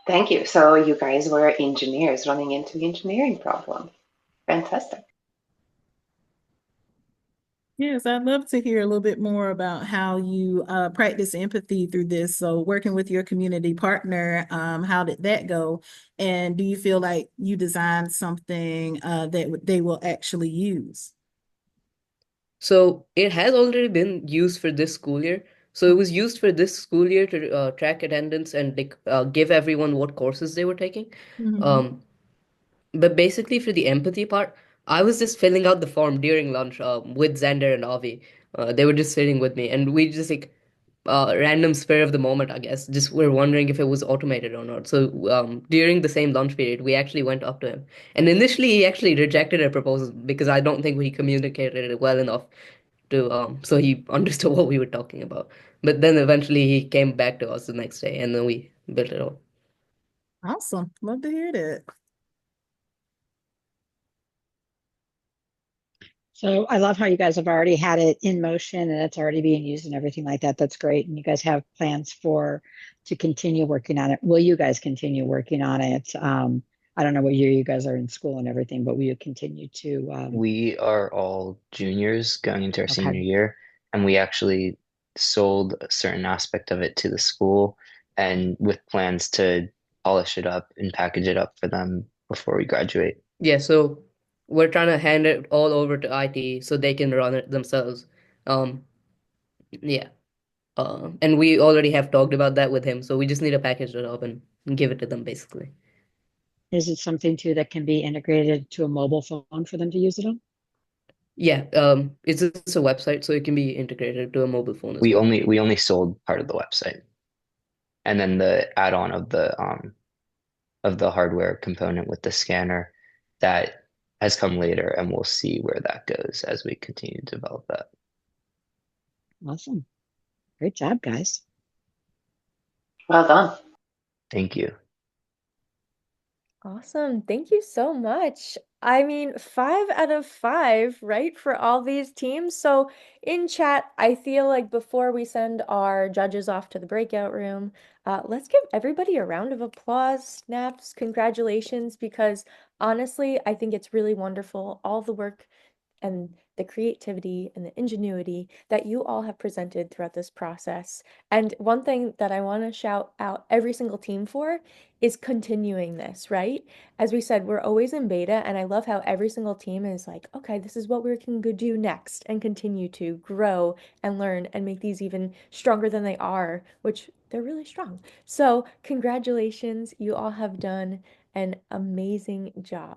Thank you. So you guys were engineers running into engineering problems. Fantastic. Yes, I'd love to hear a little bit more about how you practice empathy through this. So, working with your community partner, how did that go? And do you feel like you designed something that they will actually use? So it has already been used for this school year. So it was used for this school year to track attendance and like give everyone what courses they were taking. Mhm. Um, but basically for the empathy part, I was just filling out the form during lunch with Xander and Avi. They were just sitting with me, and we just like random spur of the moment, I guess. Just we're wondering if it was automated or not. So during the same lunch period, we actually went up to him, and initially he actually rejected our proposal because I don't think we communicated it well enough to so he understood what we were talking about. But then eventually he came back to us the next day, and then we built it all. Awesome. Love to hear that. So I love how you guys have already had it in motion and it's already being used and everything like that. That's great. And you guys have plans for to continue working on it. Will you guys continue working on it? I don't know what year you guys are in school and everything, but will you continue to We are all juniors going into our okay. senior year, and we actually sold a certain aspect of it to the school and with plans to polish it up and package it up for them before we graduate. Yeah, so we're trying to hand it all over to IT so they can run it themselves. Um, yeah. And we already have talked about that with him, so we just need to package it up and give it to them basically. Is it something too that can be integrated to a mobile phone for them to use it on? Yeah, it's just a website, so it can be integrated to a mobile phone as We well. only sold part of the website, and then the add-on of the hardware component with the scanner that has come later, and we'll see where that goes as we continue to develop that. Awesome. Great job, guys. Well done. Thank you. Awesome. Thank you so much. I mean, 5 out of 5, right, for all these teams. So in chat, I feel like before we send our judges off to the breakout room, let's give everybody a round of applause, snaps, congratulations, because honestly, I think it's really wonderful, all the work and the creativity and the ingenuity that you all have presented throughout this process. And one thing that I want to shout out every single team for is continuing this, right? As we said, we're always in beta, and I love how every single team is like, okay, this is what we can go do next and continue to grow and learn and make these even stronger than they are, which they're really strong. So, congratulations, you all have done an amazing job.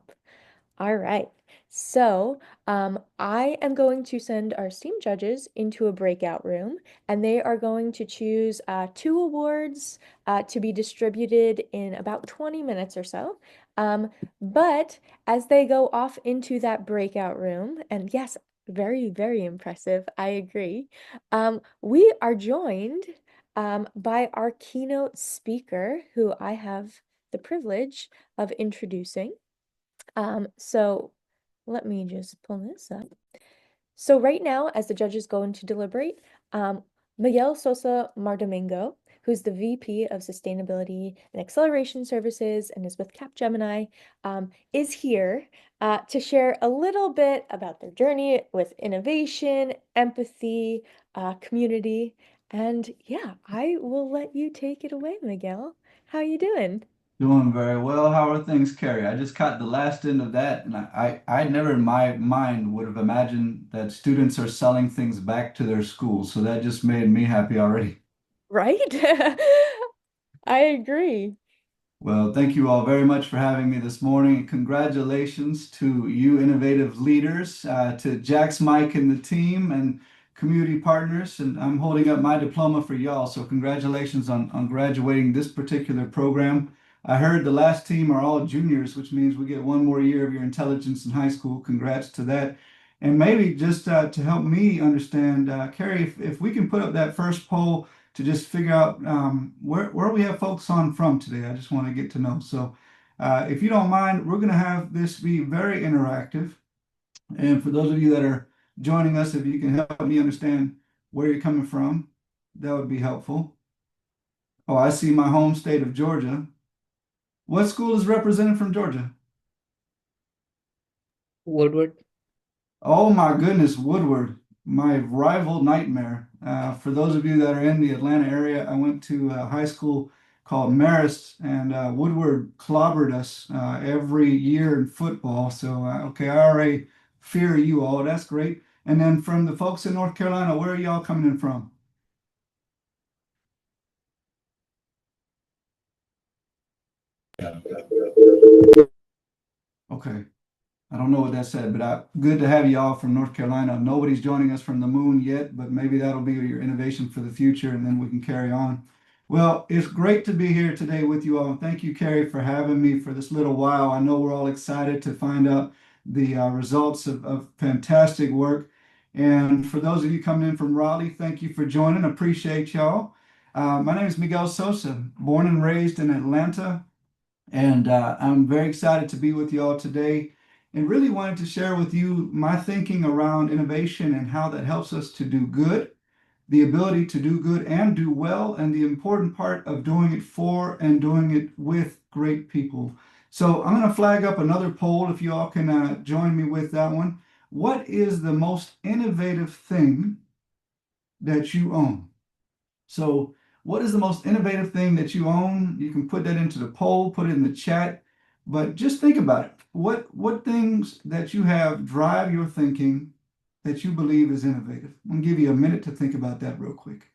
All right. So, I am going to send our STEAM judges into a breakout room, and they are going to choose 2 awards to be distributed in about 20 minutes or so. But as they go off into that breakout room, and yes, very, very impressive, I agree, we are joined by our keynote speaker, who I have the privilege of introducing. So let me just pull this up. So right now, as the judges go in to deliberate, Miguel Sosa Mardomingo, who's the VP of Sustainability and Acceleration Services and is with Capgemini, is here to share a little bit about their journey with innovation, empathy, community, and yeah, I will let you take it away, Miguel. How you doing? Doing very well. How are things, Carrie? I just caught the last end of that, and I never in my mind would have imagined that students are selling things back to their schools. So that just made me happy already. Right? I agree. Well, thank you all very much for having me this morning. Congratulations to you innovative leaders, to Jax, Mike, and the team, and community partners. And I'm holding up my diploma for y'all. So congratulations on graduating this particular program. I heard the last team are all juniors, which means we get one more year of your intelligence in high school. Congrats to that. And maybe just to help me understand, Carrie, if we can put up that first poll to just figure out where we have folks on from today. I just want to get to know. So if you don't mind, we're going to have this be very interactive. And for those of you that are joining us, if you can help me understand where you're coming from, that would be helpful. Oh, I see my home state of Georgia. What school is represented from Georgia? Woodward. Oh my goodness, Woodward, my rival nightmare. For those of you that are in the Atlanta area, I went to a high school called Marist, and Woodward clobbered us every year in football. So, okay, I already fear you all. That's great. And then from the folks in North Carolina, where are y'all coming in from? Okay. I don't know what that said, but good to have you all from North Carolina. Nobody's joining us from the moon yet, but maybe that'll be your innovation for the future, and then we can carry on. Well, it's great to be here today with you all. Thank you, Carrie, for having me for this little while. I know we're all excited to find out the results of fantastic work. And for those of you coming in from Raleigh, thank you for joining. Appreciate y'all. My name is Miguel Sosa, born and raised in Atlanta. And I'm very excited to be with you all today and really wanted to share with you my thinking around innovation and how that helps us to do good, the ability to do good and do well, and the important part of doing it for and doing it with great people. So I'm going to flag up another poll if you all can join me with that one. What is the most innovative thing that you own? So, what is the most innovative thing that you own? You can put that into the poll, put it in the chat, but just think about it. What things that you have drive your thinking that you believe is innovative? I'm gonna give you a minute to think about that real quick.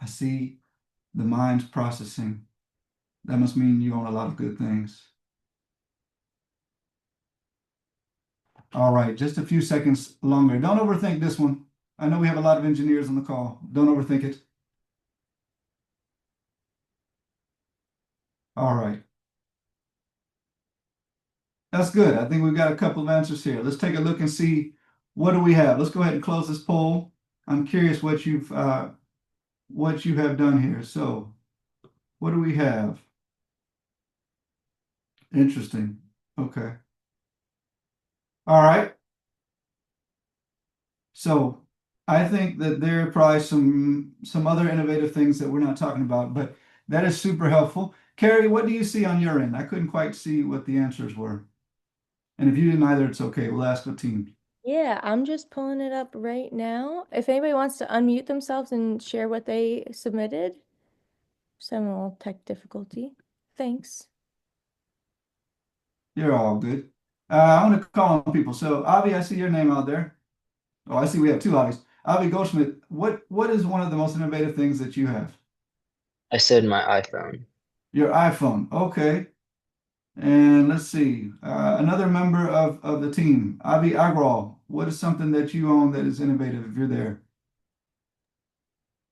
I see the mind's processing. That must mean you own a lot of good things. All right, just a few seconds longer. Don't overthink this one. I know we have a lot of engineers on the call. Don't overthink it. All right. That's good. I think we've got a couple of answers here. Let's take a look and see what do we have. Let's go ahead and close this poll. I'm curious what you have done here. So, what do we have? Interesting. Okay. All right. So, I think that there are probably some other innovative things that we're not talking about, but that is super helpful. Carrie, what do you see on your end? I couldn't quite see what the answers were. And if you didn't either, it's okay. We'll ask the team. Yeah, I'm just pulling it up right now. If anybody wants to unmute themselves and share what they submitted, just having a little tech difficulty. Thanks. You're all good. I'm going to call on people. So, Avi, I see your name out there. Oh, I see we have two Avis. Avi Goldschmidt, what is one of the most innovative things that you have? I said my iPhone. Your iPhone. Okay. And let's see. Another member of the team, Avi Agrawal, what is something that you own that is innovative if you're there?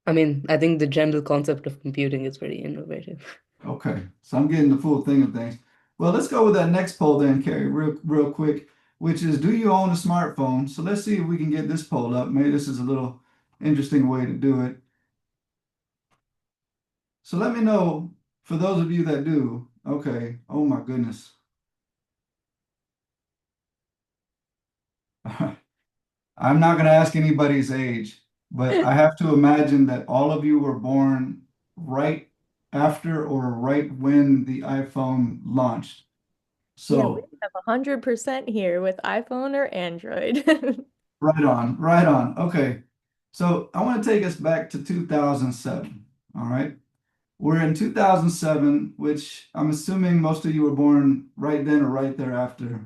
I mean, I think the general concept of computing is very innovative. Okay. So I'm getting the full thing of things. Well, let's go with that next poll then, Carrie, real quick, which is, do you own a smartphone? So let's see if we can get this poll up. Maybe this is a little interesting way to do it. So let me know for those of you that do. Okay. Oh my goodness. I'm not going to ask anybody's age, but I have to imagine that all of you were born right after or right when the iPhone launched. Yeah, we So have 100% here with iPhone or Android. right on, right on. Okay. So I want to take us back to 2007. All right. We're in 2007, which I'm assuming most of you were born right then or right thereafter.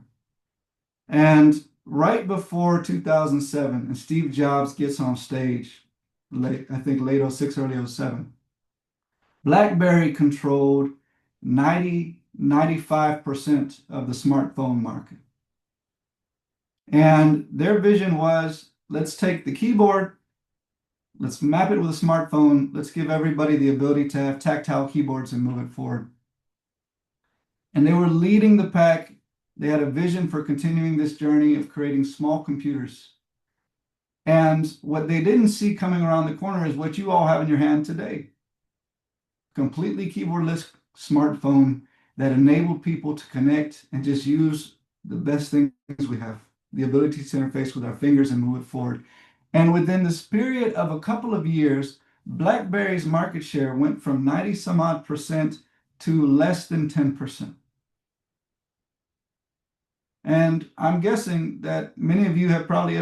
And right before 2007, and Steve Jobs gets on stage, I think late '06, early '07, BlackBerry controlled 95% of the smartphone market. And their vision was, let's take the keyboard, let's map it with a smartphone, let's give everybody the ability to have tactile keyboards and move it forward. And they were leading the pack. They had a vision for continuing this journey of creating small computers. And what they didn't see coming around the corner is what you all have in your hand today. Completely keyboardless smartphone that enabled people to connect and just use the best things we have, the ability to interface with our fingers and move it forward. And within this period of a couple of years, BlackBerry's market share went from 90 some odd percent to less than 10%. And I'm guessing that many of you have probably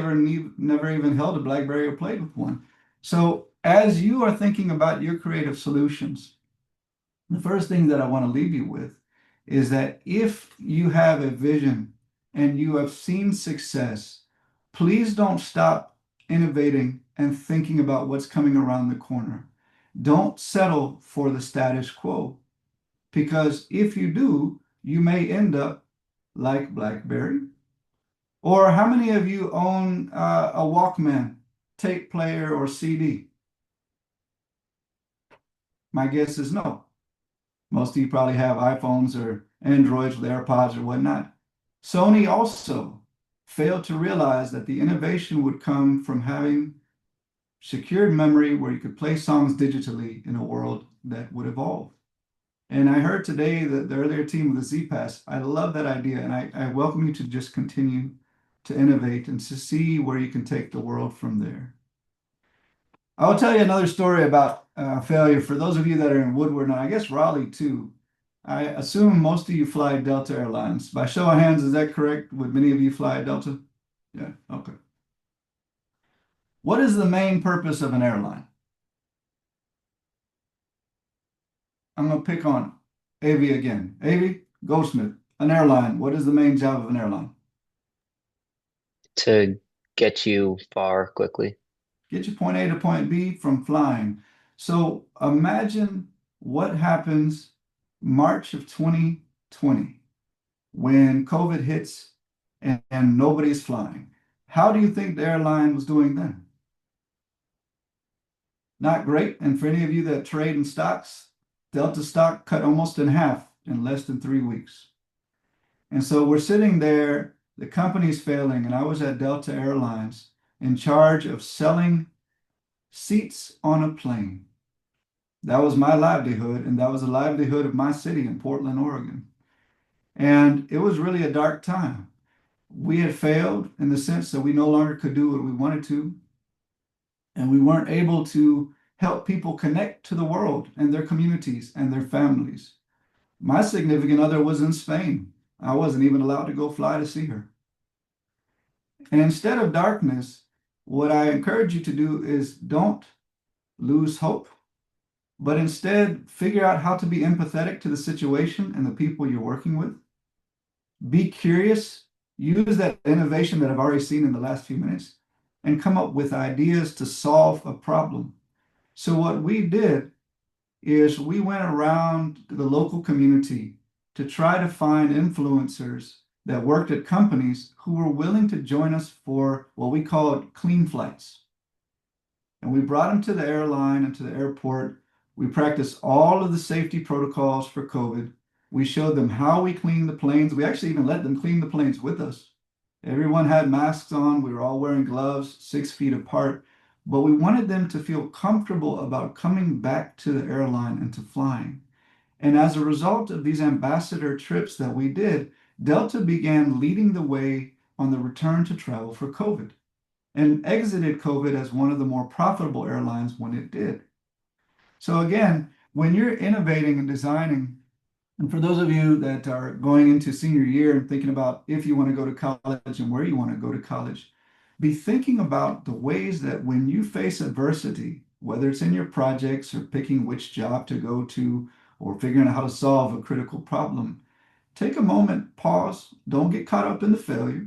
never even held a BlackBerry or played with one. So as you are thinking about your creative solutions, the first thing that I want to leave you with is that if you have a vision and you have seen success, please don't stop innovating and thinking about what's coming around the corner. Don't settle for the status quo, because if you do, you may end up like BlackBerry. Or how many of you own a Walkman, tape player, or CD? My guess is no. Most of you probably have iPhones or Androids with AirPods or whatnot. Sony also failed to realize that the innovation would come from having secured memory where you could play songs digitally in a world that would evolve. And I heard today that the earlier team with the Z-Pass, I love that idea, and I welcome you to just continue to innovate and to see where you can take the world from there. I will tell you another story about failure for those of you that are in Woodward, and I guess Raleigh too. I assume most of you fly Delta Airlines. By show of hands, is that correct? Would many of you fly Delta? Yeah, okay. What is the main purpose of an airline? I'm going to pick on Avi again. Avi Goldsmith, an airline. What is the main job of an airline? To get you far quickly. Get you point A to point B from flying. So imagine what happens March of 2020 when COVID hits and nobody's flying. How do you think the airline was doing then? Not great. And for any of you that trade in stocks, Delta stock cut almost in half in less than 3 weeks. And so we're sitting there, the company's failing, and I was at Delta Airlines in charge of selling seats on a plane. That was my livelihood, and that was the livelihood of my city in Portland, Oregon. And it was really a dark time. We had failed in the sense that we no longer could do what we wanted to, and we weren't able to help people connect to the world and their communities and their families. My significant other was in Spain. I wasn't even allowed to go fly to see her. And instead of darkness, what I encourage you to do is don't lose hope, but instead figure out how to be empathetic to the situation and the people you're working with. Be curious, use that innovation that I've already seen in the last few minutes, and come up with ideas to solve a problem. So what we did is we went around the local community to try to find influencers that worked at companies who were willing to join us for what we called clean flights. And we brought them to the airline and to the airport. We practiced all of the safety protocols for COVID. We showed them how we clean the planes. We actually even let them clean the planes with us. Everyone had masks on. We were all wearing gloves 6 feet apart. But we wanted them to feel comfortable about coming back to the airline and to flying. And as a result of these ambassador trips that we did, Delta began leading the way on the return to travel for COVID and exited COVID as one of the more profitable airlines when it did. So again, when you're innovating and designing, and for those of you that are going into senior year and thinking about if you want to go to college and where you want to go to college, be thinking about the ways that when you face adversity, whether it's in your projects or picking which job to go to or figuring out how to solve a critical problem, take a moment, pause, don't get caught up in the failure.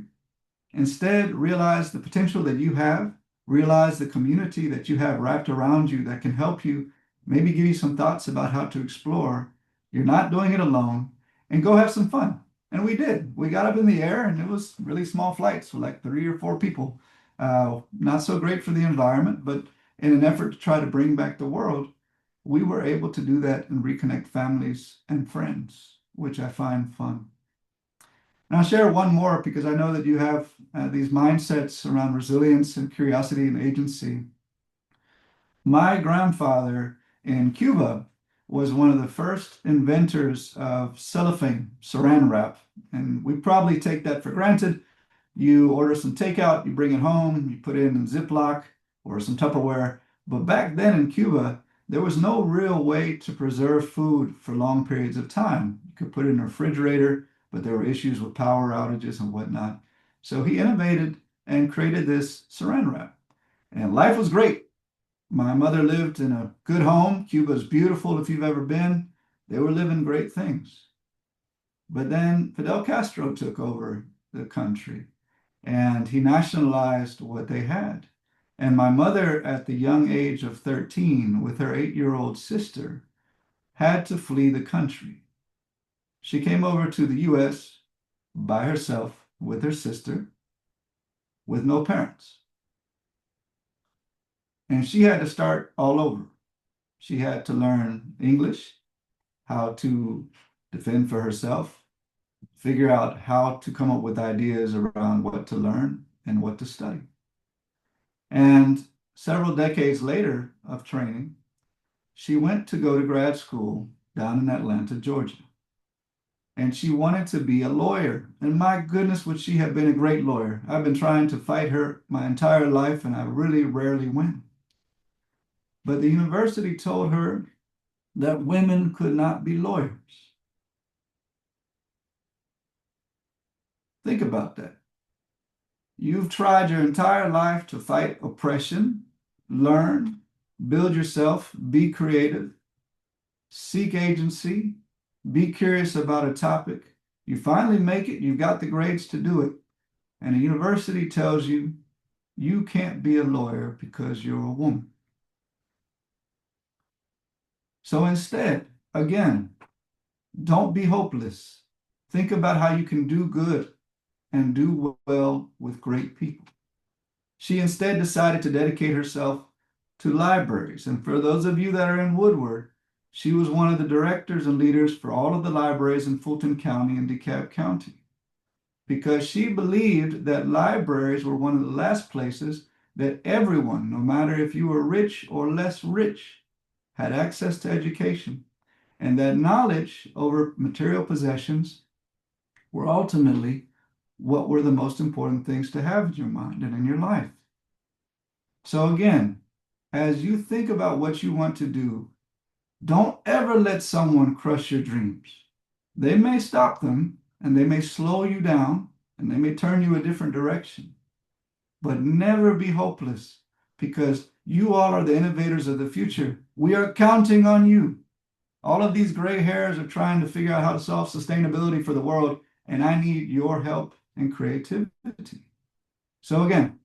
Instead, realize the potential that you have, realize the community that you have wrapped around you that can help you, maybe give you some thoughts about how to explore. You're not doing it alone, and go have some fun. And we did. We got up in the air, and it was really small flights with like 3 or 4 people. Not so great for the environment, but in an effort to try to bring back the world, we were able to do that and reconnect families and friends, which I find fun. And I'll share one more because I know that you have these mindsets around resilience and curiosity and agency. My grandfather in Cuba was one of the first inventors of cellophane, saran wrap. And we probably take that for granted. You order some takeout, you bring it home, you put it in Ziploc or some Tupperware. But back then in Cuba, there was no real way to preserve food for long periods of time. You could put it in a refrigerator, but there were issues with power outages and whatnot. So he innovated and created this saran wrap. And life was great. My mother lived in a good home. Cuba's beautiful if you've ever been. They were living great things. But then Fidel Castro took over the country and he nationalized what they had. And my mother, at the young age of 13, with her 8-year-old sister, had to flee the country. She came over to the US by herself with her sister, with no parents. And she had to start all over. She had to learn English, how to defend for herself, figure out how to come up with ideas around what to learn and what to study. And several decades later of training, she went to go to grad school down in Atlanta, Georgia. And she wanted to be a lawyer. And my goodness, would she have been a great lawyer. I've been trying to fight her my entire life, and I really rarely win. But the university told her that women could not be lawyers. Think about that. You've tried your entire life to fight oppression, learn, build yourself, be creative, seek agency, be curious about a topic. You finally make it, you've got the grades to do it, and a university tells you you can't be a lawyer because you're a woman. So instead, again, don't be hopeless. Think about how you can do good and do well with great people. She instead decided to dedicate herself to libraries. And for those of you that are in Woodward, she was one of the directors and leaders for all of the libraries in Fulton County and DeKalb County, because she believed that libraries were one of the last places that everyone, no matter if you were rich or less rich, had access to education, and that knowledge over material possessions were ultimately what were the most important things to have in your mind and in your life. So again, as you think about what you want to do, don't ever let someone crush your dreams. They may stop them and they may slow you down and they may turn you a different direction, but never be hopeless, because you all are the innovators of the future. We are counting on you. All of these gray hairs are trying to figure out how to solve sustainability for the world, and I need your help and creativity. So again,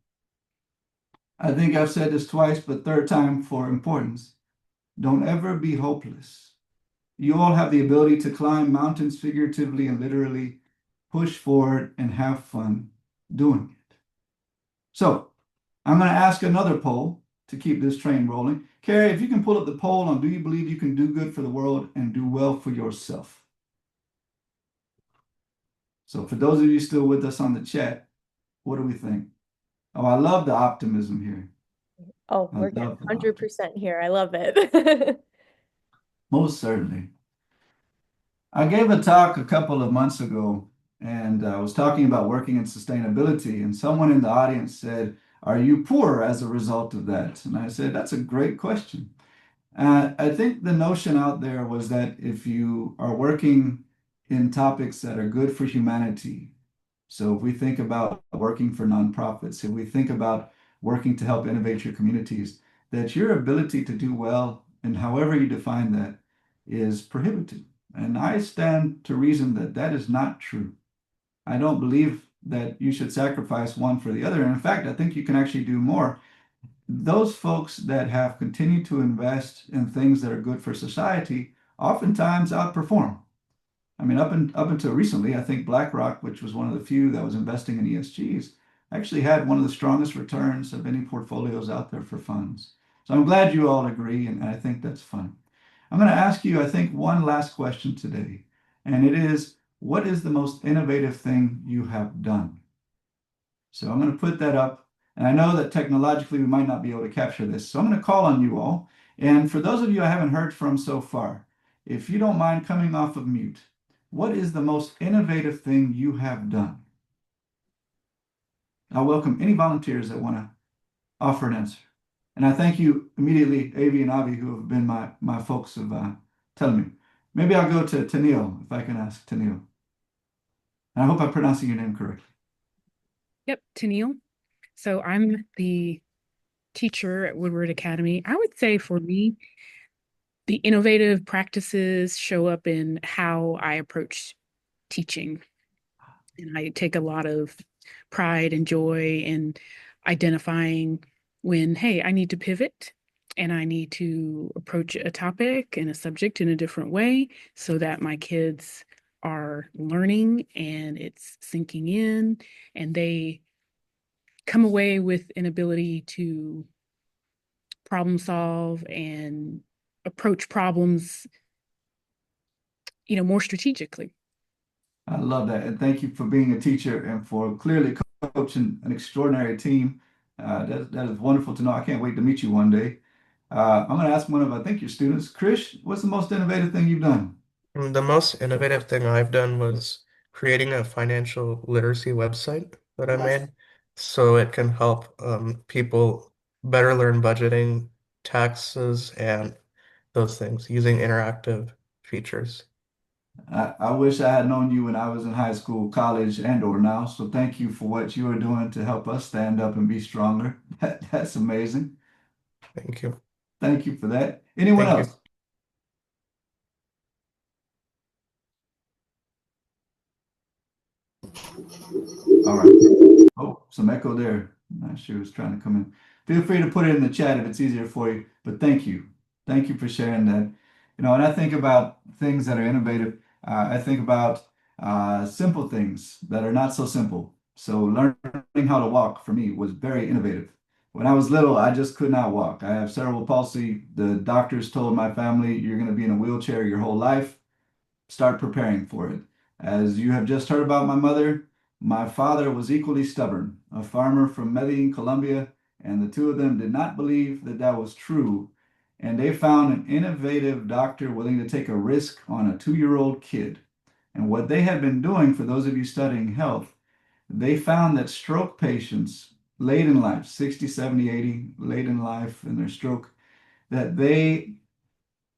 I think I've said this twice, but third time for importance. Don't ever be hopeless. You all have the ability to climb mountains figuratively and literally, push forward and have fun doing it. So I'm going to ask another poll to keep this train rolling. Carrie, if you can pull up the poll on, do you believe you can do good for the world and do well for yourself? So for those of you still with us on the chat, what do we think? Oh, I love the optimism here. Oh, I we're getting love the 100% here. I love it. Most certainly. I gave a talk a couple of months ago, and I was talking about working in sustainability, and someone in the audience said, "Are you poor as a result of that?" And I said, "That's a great question." I think the notion out there was that if you are working in topics that are good for humanity, so if we think about working for nonprofits, if we think about working to help innovate your communities, that your ability to do well, and however you define that, is prohibited. And I stand to reason that that is not true. I don't believe that you should sacrifice one for the other. And in fact, I think you can actually do more. Those folks that have continued to invest in things that are good for society oftentimes outperform. I mean, up until recently, I think BlackRock, which was one of the few that was investing in ESGs, actually had one of the strongest returns of any portfolios out there for funds. So I'm glad you all agree, and I think that's fun. I'm going to ask you, I think, one last question today, and it is, what is the most innovative thing you have done? So I'm going to put that up, and I know that technologically we might not be able to capture this, so I'm going to call on you all. And for those of you I haven't heard from so far, if you don't mind coming off of mute, what is the most innovative thing you have done? I'll welcome any volunteers that want to offer an answer. And I thank you immediately, Avi and Avi, who have been my folks of telling me. Maybe I'll go to Tennille, if I can ask Tennille. And I hope I'm pronouncing your name correctly. Yep, Tennille. So I'm the teacher at Woodward Academy. I would say for me, the innovative practices show up in how I approach teaching. And I take a lot of pride and joy in identifying when, hey, I need to pivot and I need to approach a topic and a subject in a different way so that my kids are learning and it's sinking in and they come away with an ability to problem solve and approach problems, more strategically. I love that. And thank you for being a teacher and for clearly coaching an extraordinary team. That is wonderful to know. I can't wait to meet you one day. I'm going to ask one of, I think, your students. Krish, what's the most innovative thing you've done? The most innovative thing I've done was creating a financial literacy website that I made so it can help people better learn budgeting, taxes, and those things using interactive features. I wish I had known you when I was in high school, college, and or now. So thank you for what you are doing to help us stand up and be stronger. That's amazing. Thank you. Thank you for that. Anyone Thank you. else? All right. Oh, some echo there. I'm not sure who's trying to come in. Feel free to put it in the chat if it's easier for you, but thank you. Thank you for sharing that. And I think about things that are innovative. I think about simple things that are not so simple. So learning how to walk for me was very innovative. When I was little, I just could not walk. I have cerebral palsy. The doctors told my family, you're going to be in a wheelchair your whole life. Start preparing for it. As you have just heard about my father was equally stubborn, a farmer from Medellin, Colombia, and the two of them did not believe that that was true. And they found an innovative doctor willing to take a risk on a 2-year-old kid. And what they had been doing, for those of you studying health, they found that stroke patients late in life, 60, 70, 80, late in life in their stroke, that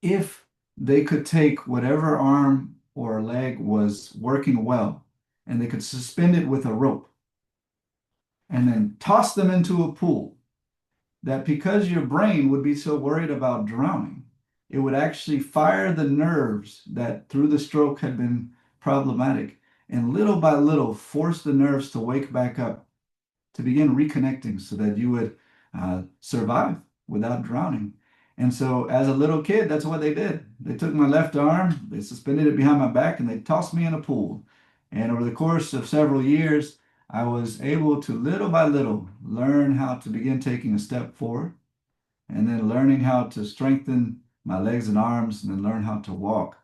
if they could take whatever arm or leg was working well and they could suspend it with a rope and then toss them into a pool, that because your brain would be so worried about drowning, it would actually fire the nerves that through the stroke had been problematic and little by little force the nerves to wake back up, to begin reconnecting so that you would survive without drowning. And so as a little kid, that's what they did. They took my left arm, they suspended it behind my back, and they tossed me in a pool. And over the course of several years, I was able to little by little learn how to begin taking a step forward and then learning how to strengthen my legs and arms and then learn how to walk.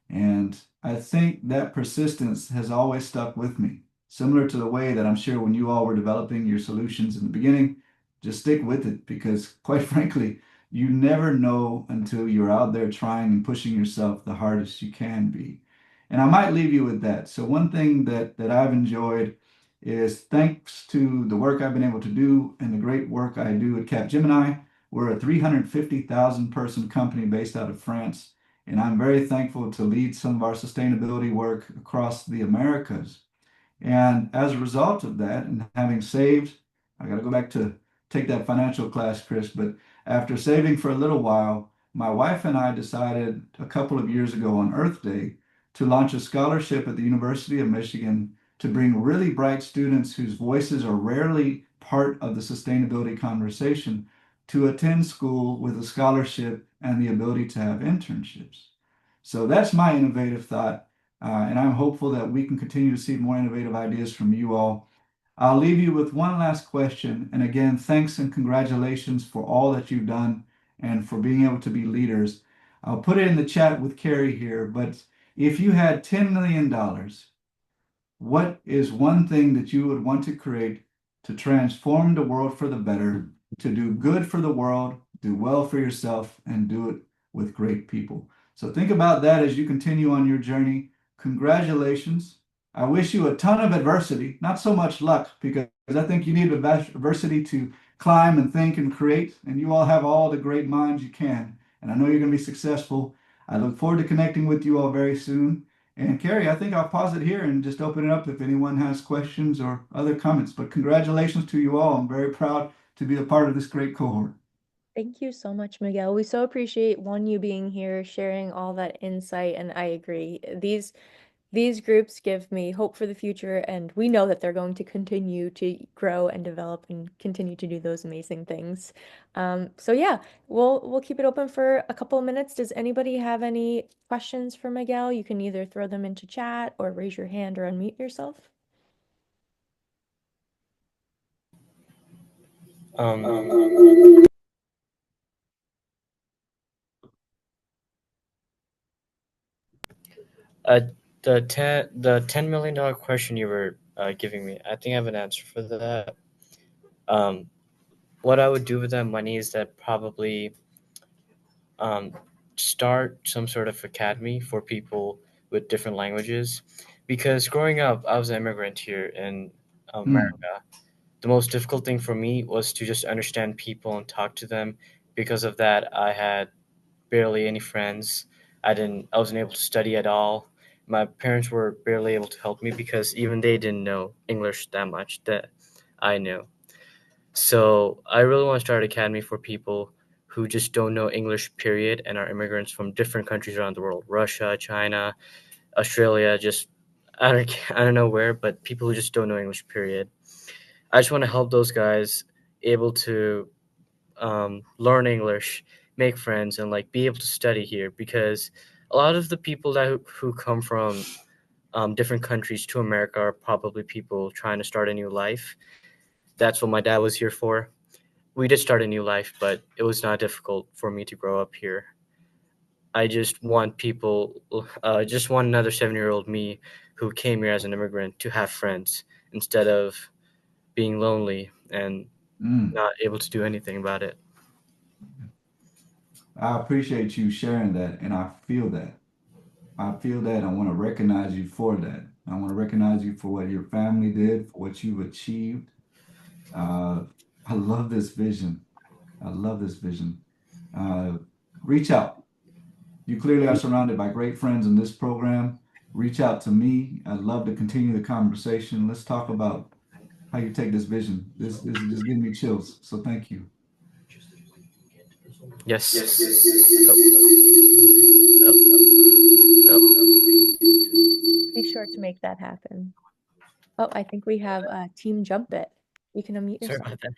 And I think that persistence has always stuck with me, similar to the way that I'm sure when you all were developing your solutions in the beginning, just stick with it because, quite frankly, you never know until you're out there trying and pushing yourself the hardest you can be. And I might leave you with that. So one thing that I've enjoyed is, thanks to the work I've been able to do and the great work I do at Capgemini, we're a 350,000 person company based out of France. And I'm very thankful to lead some of our sustainability work across the Americas. And as a result of that, and having saved, I got to go back to take that financial class, Chris, but after saving for a little while, my wife and I decided a couple of years ago on Earth Day to launch a scholarship at the University of Michigan to bring really bright students whose voices are rarely part of the sustainability conversation to attend school with a scholarship and the ability to have internships. So that's my innovative thought. And I'm hopeful that we can continue to see more innovative ideas from you all. I'll leave you with one last question. And again, thanks and congratulations for all that you've done and for being able to be leaders. I'll put it in the chat with Carrie here, but if you had $10 million, what is one thing that you would want to create to transform the world for the better, to do good for the world, do well for yourself, and do it with great people? So think about that as you continue on your journey. Congratulations. I wish you a ton of adversity, not so much luck, because I think you need adversity to climb and think and create. And you all have all the great minds you can. And I know you're going to be successful. I look forward to connecting with you all very soon. And Carrie, I think I'll pause it here and just open it up if anyone has questions or other comments. But congratulations to you all. I'm very proud to be a part of this great cohort. Thank you so much, Miguel. We so appreciate you being here, sharing all that insight, and I agree. These groups give me hope for the future, and we know that they're going to continue to grow and develop and continue to do those amazing things. So yeah, we'll keep it open for a couple of minutes. Does anybody have any questions for Miguel? You can either throw them into chat or raise your hand or unmute yourself. Uh, the $10 million question you were giving me, I think I have an answer for that. What I would do with that money is that probably um, start some sort of academy for people with different languages. Because growing up, I was an immigrant here in America. The most difficult thing for me was to just understand people and talk to them. Because of that, I had barely any friends. I wasn't able to study at all. My parents were barely able to help me because even they didn't know English that much that I knew. So I really want to start an academy for people who just don't know English, period, and are immigrants from different countries around the world: Russia, China, Australia. Just I don't know where, but people who just don't know English, period. I just want to help those guys able to learn English, make friends, and like be able to study here because a lot of the people who come from different countries to America are probably people trying to start a new life. That's what my dad was here for. We did start a new life, but it was not difficult for me to grow up here. I just want just want another 7-year-old me who came here as an immigrant to have friends instead of being lonely and not able to do anything about it. I appreciate you sharing that, and I feel that. I feel that. I want to recognize you for that. I want to recognize you for what your family did, for what you've achieved. Uh, I love this vision. I love this vision. Uh, Reach out. You clearly are surrounded by great friends in this program. Reach out to me. I'd love to continue the conversation. Let's talk about how you take this vision. This is just giving me chills. So thank you. Yes. Oh. Be sure to make that happen. Oh, I think we have Team Jump It. You can unmute Sorry yourself. about that.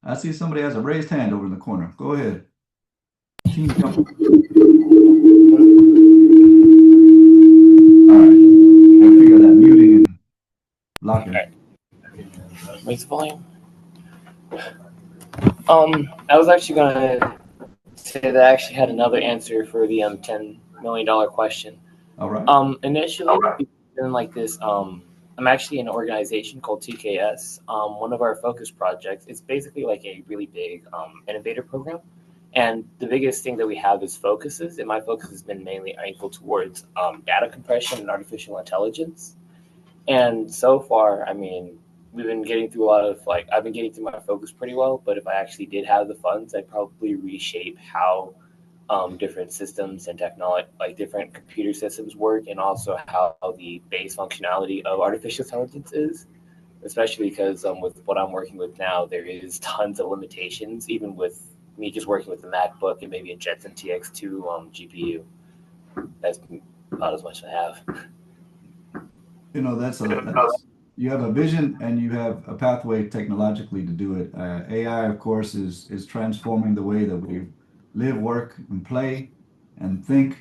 I see somebody has a raised hand over in the corner. Go ahead. Team jump. All right. We'll figure that muting and locking. Raise the volume. I was actually gonna say that I actually had another answer for the $10 million question. All right. Initially, doing like this, I'm actually in an organization called TKS. One of our focus projects, it's basically like a really big innovator program. And the biggest thing that we have is focuses, and my focus has been mainly angled towards data compression and artificial intelligence. And so far, I mean, we've been getting through a lot of like I've been getting through my focus pretty well. But if I actually did have the funds, I'd probably reshape how different systems and technology, like different computer systems work, and also how the base functionality of artificial intelligence is. Especially because with what I'm working with now, there is tons of limitations, even with me just working with the MacBook and maybe a Jetson TX2 GPU. That's not as much as I have. You know, that's you have a vision and you have a pathway technologically to do it. AI, of course, is transforming the way that we live, work, and play and think.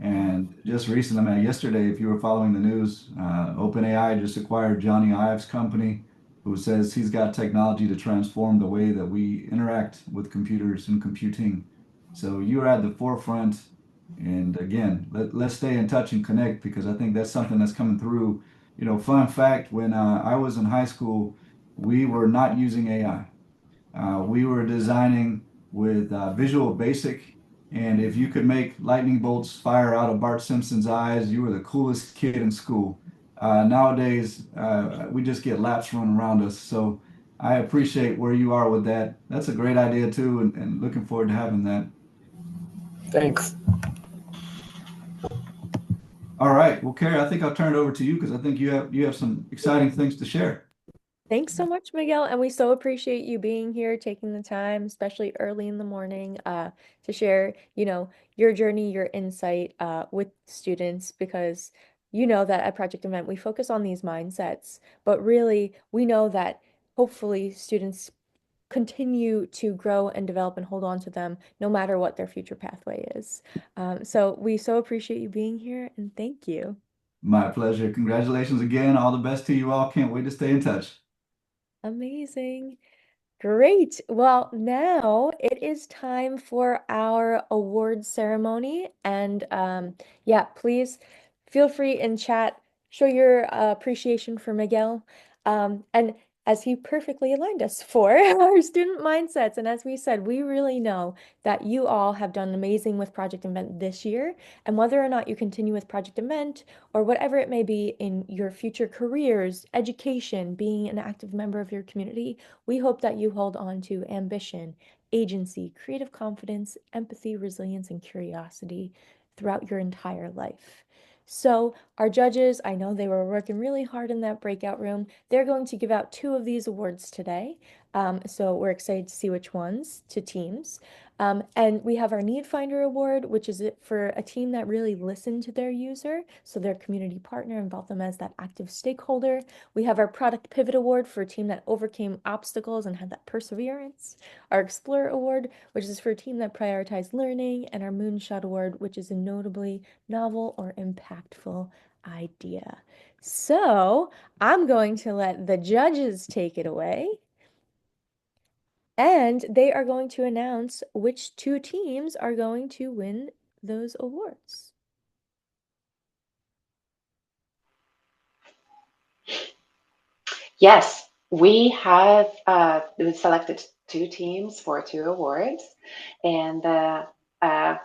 And just recently, I mean, yesterday, if you were following the news, OpenAI just acquired Johnny Ive's company, who says he's got technology to transform the way that we interact with computers and computing. So you're at the forefront. And again, let's stay in touch and connect because I think that's something that's coming through. You know, fun fact, when I was in high school, we were not using AI. We were designing with Visual Basic, and if you could make lightning bolts fire out of Bart Simpson's eyes, you were the coolest kid in school. Nowadays, we just get laps run around us. So I appreciate where you are with that. That's a great idea too, and looking forward to having that. Thanks. All right. Well, Carrie, I think I'll turn it over to you because I think you have some exciting things to share. Thanks so much, Miguel, and we so appreciate you being here, taking the time, especially early in the morning, to share, your journey, your insight, with students, because you know that at Project Event we focus on these mindsets, but really we know that hopefully students continue to grow and develop and hold on to them no matter what their future pathway is. So we so appreciate you being here and thank you. My pleasure. Congratulations again. All the best to you all. Can't wait to stay in touch. Amazing. Great. Well, now it is time for our awards ceremony. And yeah, please feel free in chat, show your appreciation for Miguel. And as he perfectly aligned us for our student mindsets. And as we said, we really know that you all have done amazing with Project Invent this year. And whether or not you continue with Project Invent or whatever it may be in your future careers, education, being an active member of your community, we hope that you hold on to ambition, agency, creative confidence, empathy, resilience, and curiosity throughout your entire life. So, our judges, I know they were working really hard in that breakout room. They're going to give out two of these awards today. So, we're excited to see which ones to teams. And we have our Need Finder Award, which is it for a team that really listened to their user, so their community partner involved them as that active stakeholder. We have our Product Pivot Award for a team that overcame obstacles and had that perseverance. Our Explorer Award, which is for a team that prioritized learning, and our Moonshot Award, which is a notably novel or impactful idea. So I'm going to let the judges take it away. And they are going to announce which two teams are going to win those awards. Yes, we have we selected two teams for two awards, and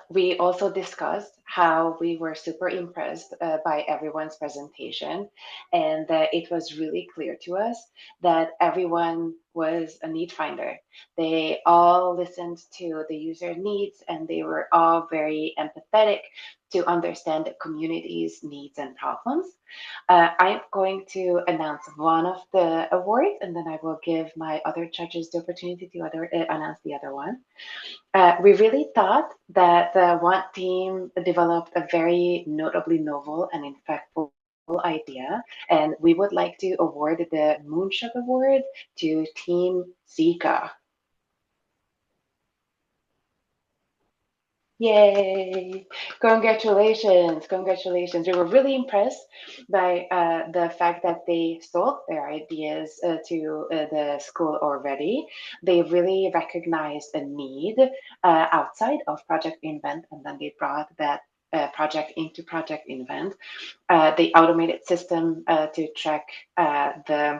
we also discussed how we were super impressed by everyone's presentation, and it was really clear to us that everyone was a need finder. They all listened to the user needs, and they were all very empathetic to understand the community's needs and problems. I'm going to announce one of the awards, and then I will give my other judges the opportunity to announce the other one. We really thought that the one team developed a very notably novel and impactful idea, and we would like to award the Moonshot Award to Team Zika. Yay! Congratulations, congratulations. We were really impressed by the fact that they sold their ideas to the school already. They really recognized a need outside of Project Invent, and then they brought that project into Project Invent. The automated system to track the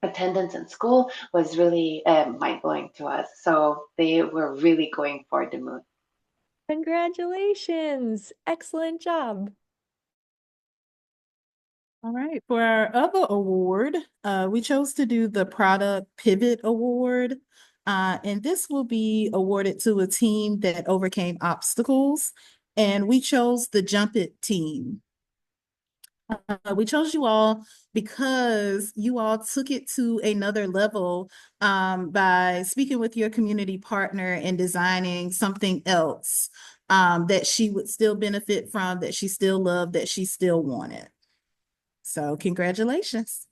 attendance in school was really mind-blowing to us. So they were really going for the moon. Congratulations! Excellent job. All right, for our other award, we chose to do the Product Pivot Award. And this will be awarded to a team that overcame obstacles. And we chose the Jump It team. We chose you all because you all took it to another level by speaking with your community partner and designing something else that she would still benefit from, that she still loved, that she still wanted. So congratulations.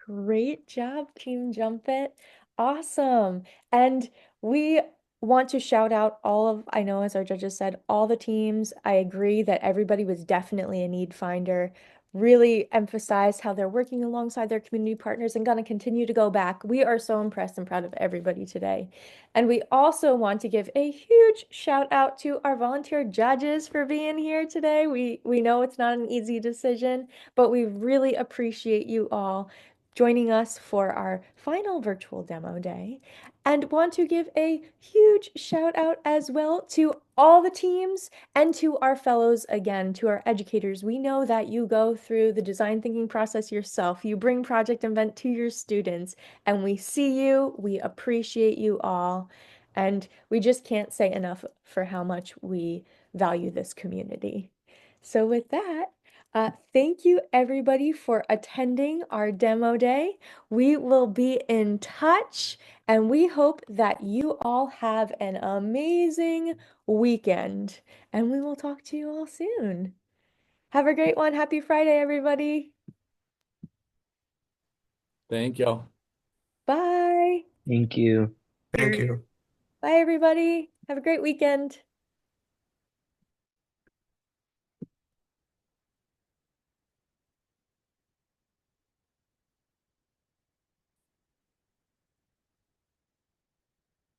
Great job, Team Jump It. Awesome. And we want to shout out all of, I know as our judges said, all the teams. I agree that everybody was definitely a need finder. Really emphasized how they're working alongside their community partners and going to continue to go back. We are so impressed and proud of everybody today. And we also want to give a huge shout out to our volunteer judges for being here today. We know it's not an easy decision, but we really appreciate you all joining us for our final virtual demo day. and want to give a huge shout out as well to all the teams and to our fellows again, to our educators. We know that you go through the design thinking process yourself. You bring Project Invent to your students, and we see you. We appreciate you all. And we just can't say enough for how much we value this community. So, with that, thank you everybody for attending our demo day. We will be in touch, and we hope that you all have an amazing weekend. And we will talk to you all soon. Have a great one. Happy Friday, everybody. Thank y'all. Bye. Thank you. Thank you. Bye, everybody. Have a great weekend.